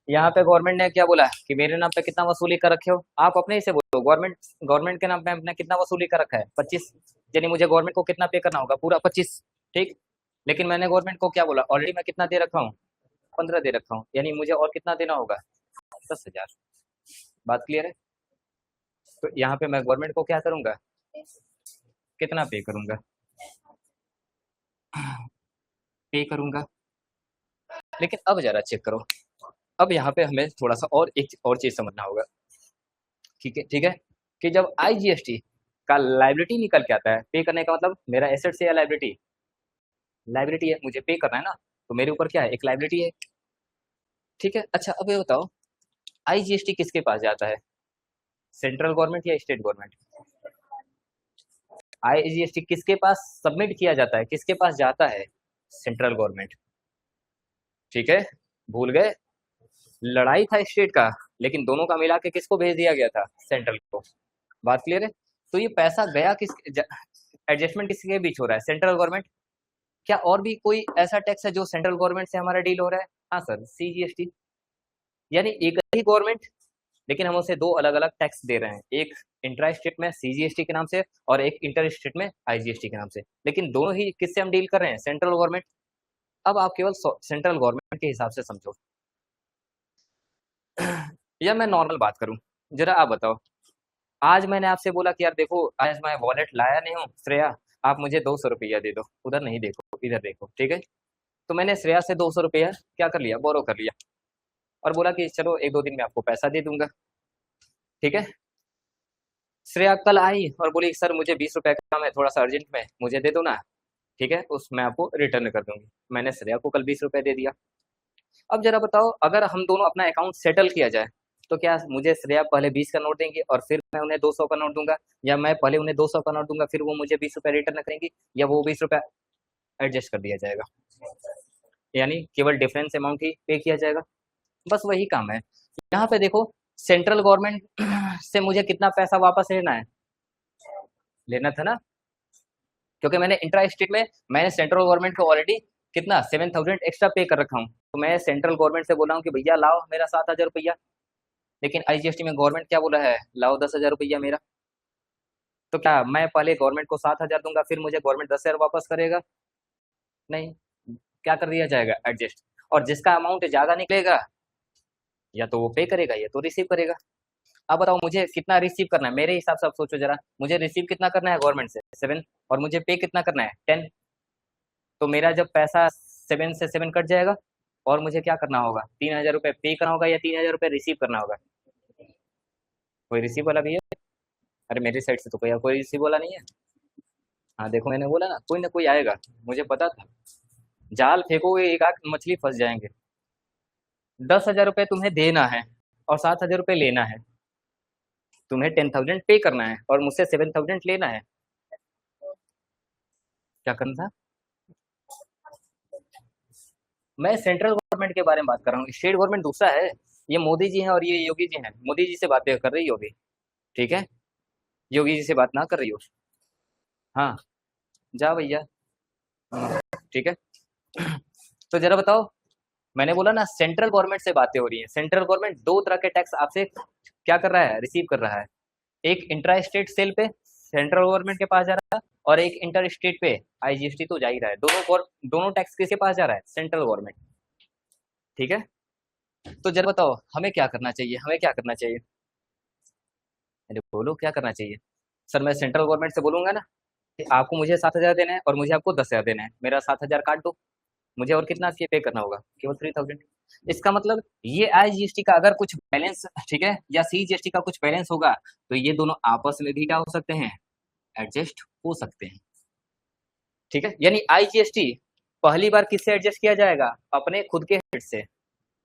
S1: यहाँ पे गवर्नमेंट ने क्या बोला कि मेरे नाम पे कितना वसूली कर रखे हो, आप अपने ही से बोलो गवर्नमेंट, गवर्नमेंट के नाम पे आपने कितना वसूली कर रखा है 25, यानी मुझे गवर्नमेंट को कितना पे करना होगा पूरा 25, ठीक। लेकिन मैंने गवर्नमेंट को क्या बोला ऑलरेडी मैं कितना दे रखा हूँ 15 दे रखा हूँ, यानी मुझे और कितना देना होगा 10,000। बात क्लियर है। तो यहाँ पे मैं गवर्नमेंट को क्या करूंगा, कितना पे करूंगा, पे करूंगा। लेकिन अब जरा चेक करो, अब यहाँ पे हमें थोड़ा सा और एक और चीज समझना होगा, ठीक है, ठीक है, कि जब आईजीएसटी का लाइबिलिटी निकल के आता है, पे करने का मतलब मेरा एसेट से या लाइबिलिटी, लाइबिलिटी है, मुझे पे करना है ना, तो मेरे ऊपर क्या है एक लाइबिलिटी है, ठीक है। अच्छा अब ये बताओ आईजीएसटी किसके पास जाता है, सेंट्रल गवर्नमेंट या स्टेट गवर्नमेंट। आईजीएसटी किसके पास सबमिट किया जाता है, किसके पास जाता है, सेंट्रल गवर्नमेंट, ठीक है। भूल गए? लड़ाई था स्टेट का, लेकिन दोनों का मिला के किसको भेज दिया गया था? सेंट्रल को। बात क्लियर है? तो ये पैसा गया किस, एडजस्टमेंट किसके बीच हो रहा है? Central government. क्या और भी कोई ऐसा टैक्स है जो सेंट्रल गवर्नमेंट से हमारा डील हो रहा है? हाँ सर, सीजीएसटी। यानी एक ही गवर्नमेंट, लेकिन हम उसे दो अलग अलग टैक्स दे रहे हैं, एक इंट्रा स्टेट में सीजीएसटी के नाम से और एक इंटर स्टेट में आईजीएसटी के नाम से, लेकिन दोनों ही किससे हम डील कर रहे हैं? Central government. अब आप केवल सेंट्रल गवर्नमेंट के हिसाब से समझो। या मैं नॉर्मल बात करूं, जरा आप बताओ, आज मैंने आपसे बोला कि यार देखो आज मैं वॉलेट लाया नहीं हूँ श्रेया, आप मुझे 200 रुपया दे दो। उधर नहीं देखो, इधर देखो, ठीक है? तो मैंने श्रेया से 200 रुपया क्या कर लिया? बोरो कर लिया, और बोला कि चलो एक दो दिन में आपको पैसा दे दूंगा, ठीक है? श्रेया कल आई और बोली सर मुझे 20 रुपए का काम है, थोड़ा सा अर्जेंट में, मुझे दे दो ना। ठीक है, उस मैं आपको रिटर्न कर दूंगी। मैंने श्रेया को कल 20 रुपए दे दिया। अब जरा बताओ, अगर हम दोनों अपना अकाउंट सेटल किया जाए, तो क्या मुझे श्रेया पहले 20 का नोट देंगी और फिर मैं उन्हें 200 का नोट दूंगा, या मैं पहले उन्हें 200 का नोट दूंगा फिर वो मुझे 20 रुपए रिटर्न करेंगी, या वो 20 रुपए एडजस्ट कर दिया जाएगा? यानी केवल डिफरेंस अमाउंट ही पे किया जाएगा। बस वही काम है। यहाँ पे देखो, सेंट्रल गवर्नमेंट से मुझे कितना पैसा वापस लेना है? लेना था ना, क्योंकि मैंने इंट्रा स्टेट में मैंने सेंट्रल गवर्नमेंट को ऑलरेडी कितना 7,000 एक्स्ट्रा पे कर रखा हूँ, तो मैं सेंट्रल गवर्नमेंट से बोल रहा हूँ कि भैया लाओ मेरा 7,000 रुपया। लेकिन आईजीएसटी में गवर्नमेंट क्या बोला है? लाओ 10,000 रुपया मेरा। तो क्या मैं पहले गवर्नमेंट को 7,000 दूंगा फिर मुझे गवर्नमेंट 10,000 वापस करेगा? नहीं। क्या कर दिया जाएगा? एडजस्ट। और जिसका अमाउंट ज्यादा निकलेगा, या तो वो पे करेगा या तो रिसीव करेगा। अब बताओ मुझे कितना रिसीव करना है? मेरे हिसाब से आप सोचो जरा, मुझे रिसीव कितना करना है गवर्नमेंट से? 7। और मुझे पे कितना करना है? 10। तो मेरा जब पैसा 7 से 7 कट जाएगा, और मुझे क्या करना होगा? 3,000 रुपये पे करना होगा या 3,000 रुपये रिसीव करना होगा? कोई रिसीव वाला भी है? अरे मेरी साइड से तो कोई रिसीव वाला नहीं है। हाँ देखो, मैंने बोला ना कोई आएगा, मुझे पता था। जाल फेंकोगे एक आध मछली फंस जाएंगे। 10,000 रुपये तुम्हें देना है और 7,000 रुपये लेना है। तुम्हें 10,000 पे करना है और मुझसे 7,000 लेना है। क्या करना था? मैं सेंट्रल गवर्नमेंट के बारे में बात कर रहा हूँ, स्टेट गवर्नमेंट दूसरा है। ये मोदी जी हैं और ये योगी जी हैं। मोदी जी से बातें कर रही होगी, ठीक है? योगी जी से बात ना कर रही हो। हाँ, जा भैया। ठीक है। तो जरा बताओ, मैंने बोला ना सेंट्रल गवर्नमेंट से बातें हो रही हैं। सेंट्रल गवर्नमेंट दो तरह के टैक्स आपसे क्या कर रहा है? रिसीव कर रहा है। एक इंट्रा स्टेट सेल पे सेंट्रल गवर्नमेंट के पास जा रहा है, और एक इंटर स्टेट पे आईजीएसटी तो जा ही रहा है। दोनों टैक्स किसके पास जा रहा है? Central government. ठीक है। तो जरा बताओ हमें क्या करना चाहिए? हमें क्या करना चाहिए? अरे बोलो क्या करना चाहिए? सर मैं सेंट्रल गवर्नमेंट से बोलूंगा ना कि आपको मुझे 7,000 देना है और मुझे आपको 10,000 देना है, मेरा 7,000 काट दो। मुझे और कितना पे करना होगा? केवल 3,000। इसका मतलब ये आईजीएसटी का अगर कुछ बैलेंस, ठीक है, या सीजीएसटी का कुछ बैलेंस होगा, तो ये दोनों आपस में भी क्या हो सकते हैं? एडजस्ट हो सकते हैं। ठीक है, यानी आईजीएसटी पहली बार किससे एडजस्ट किया जाएगा? अपने खुद के हेड से।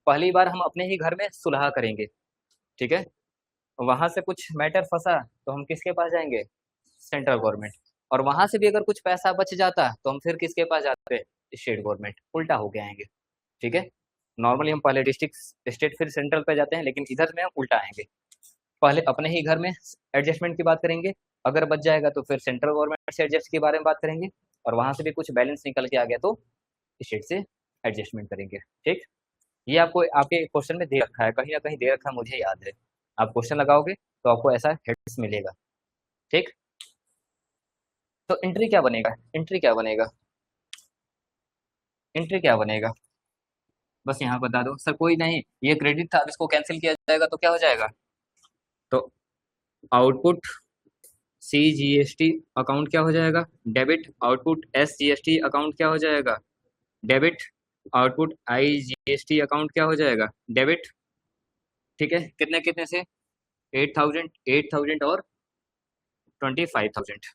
S1: पहली बार हम अपने ही घर में सुलह करेंगे, ठीक है? वहां से कुछ मैटर फंसा तो हम किसके पास जाएंगे? Central government. और वहां से भी अगर कुछ पैसा बच जाता तो हम फिर किसके पास जाते? State government. उल्टा हो के आएंगे, ठीक है? नॉर्मली हम पहले डिस्ट्रिक्ट स्टेट फिर सेंट्रल पे जाते हैं, लेकिन इधर में हम उल्टा आएंगे। पहले अपने ही घर में एडजस्टमेंट की बात करेंगे, अगर बच जाएगा तो फिर सेंट्रल गवर्नमेंट से एडजस्ट के बारे में बात करेंगे, और वहां से भी कुछ बैलेंस निकल के आ गया तो स्टेट से एडजस्टमेंट करेंगे। ठीक। ये आपको आपके क्वेश्चन में दे रखा है, कहीं ना कहीं दे रखा है, मुझे याद है। आप क्वेश्चन लगाओगे तो आपको ऐसा हेड्स मिलेगा। ठीक। तो एंट्री क्या बनेगा? एंट्री क्या बनेगा? एंट्री क्या बनेगा? बस यहाँ बता दो सर। कोई नहीं, ये क्रेडिट था, अब इसको कैंसिल किया जाएगा तो क्या हो जाएगा? तो आउटपुट सीजीएसटी अकाउंट क्या हो जाएगा? डेबिट। आउटपुट एसजीएसटी अकाउंट क्या हो जाएगा? डेबिट। आउटपुट आईजीएसटी अकाउंट क्या हो जाएगा? डेबिट। ठीक है, कितने कितने से? 8,000, 8,000 और 25,000।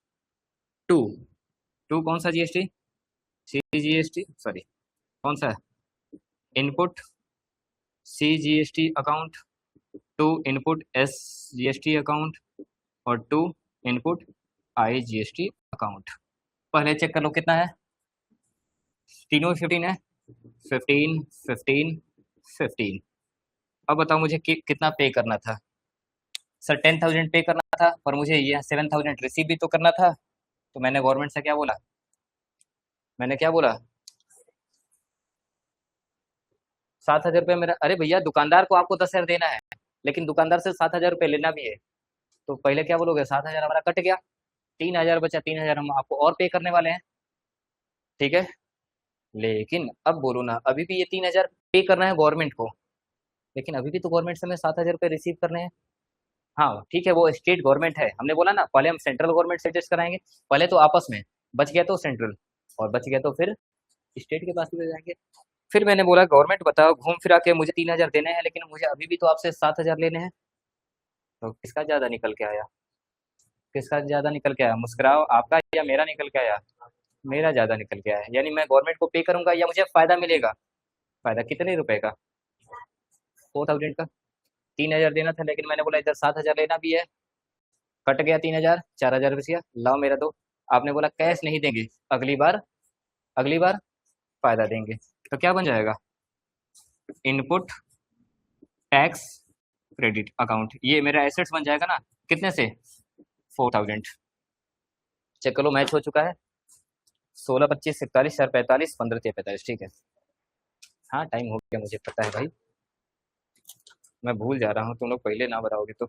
S1: टू टू कौन सा जीएसटी? सीजीएसटी, सॉरी, कौन सा? Input CGST account, to input SGST account, और टू इनपुट आईजीएसटी अकाउंट। पहले चेक कर लो कितना है। तीनों 15 है। 15, 15, 15। अब बताओ मुझे कितना पे करना था। सर 10,000 पे करना था, पर मुझे ये 7,000 रिसीव भी तो करना था। तो मैंने गवर्नमेंट से क्या बोला, मैंने क्या बोला, 7,000 रुपये मेरा। अरे भैया, दुकानदार को आपको 10,000 देना है, लेकिन दुकानदार से 7,000 रुपये लेना भी है। तो पहले क्या बोलोगे, 7,000 हमारा कट गया, 3,000 बचा, 3,000 हम आपको और पे करने वाले हैं। ठीक है, लेकिन अब बोलो ना, अभी भी ये 3,000 पे करना है गवर्नमेंट को, लेकिन अभी भी तो गवर्नमेंट से हमें 7,000 रुपये रिसीव करने हैं। हाँ ठीक है, वो स्टेट गवर्नमेंट है, हमने बोला ना पहले हम सेंट्रल गवर्नमेंट से एडजस्ट कराएंगे। पहले तो आपस में, बच गया तो सेंट्रल, और बच गया तो फिर स्टेट के पास भी जाएंगे। फिर मैंने बोला गवर्नमेंट बताओ, घूम फिरा के मुझे 3,000 देने हैं, लेकिन मुझे अभी भी तो आपसे 7,000 लेने हैं। तो किसका ज्यादा निकल के आया, किसका ज्यादा निकल के आया, मुस्कुराओ, आपका या मेरा निकल के आया। मेरा ज्यादा निकल के आया, यानी मैं गवर्नमेंट को पे करूंगा या मुझे फायदा मिलेगा। फायदा कितने रुपए का, 4,000 का। 3,000 देना था, लेकिन मैंने बोला इधर 7,000 लेना भी है। कट गया 3,000, 4,000 बच गया, लाओ मेरा दो। आपने बोला कैश नहीं देंगे, अगली बार, अगली बार फायदा देंगे। तो क्या बन जाएगा, इनपुट टैक्स क्रेडिट अकाउंट, ये मेरा एसेट्स बन जाएगा ना। कितने से, 4,000। चेक करो, मैच हो चुका है। 16, 25, 41, 4, 45, 15, 45, ठीक है। हाँ टाइम हो गया, मुझे पता है भाई, मैं भूल जा रहा हूँ, तुम लोग पहले ना बताओगे तो।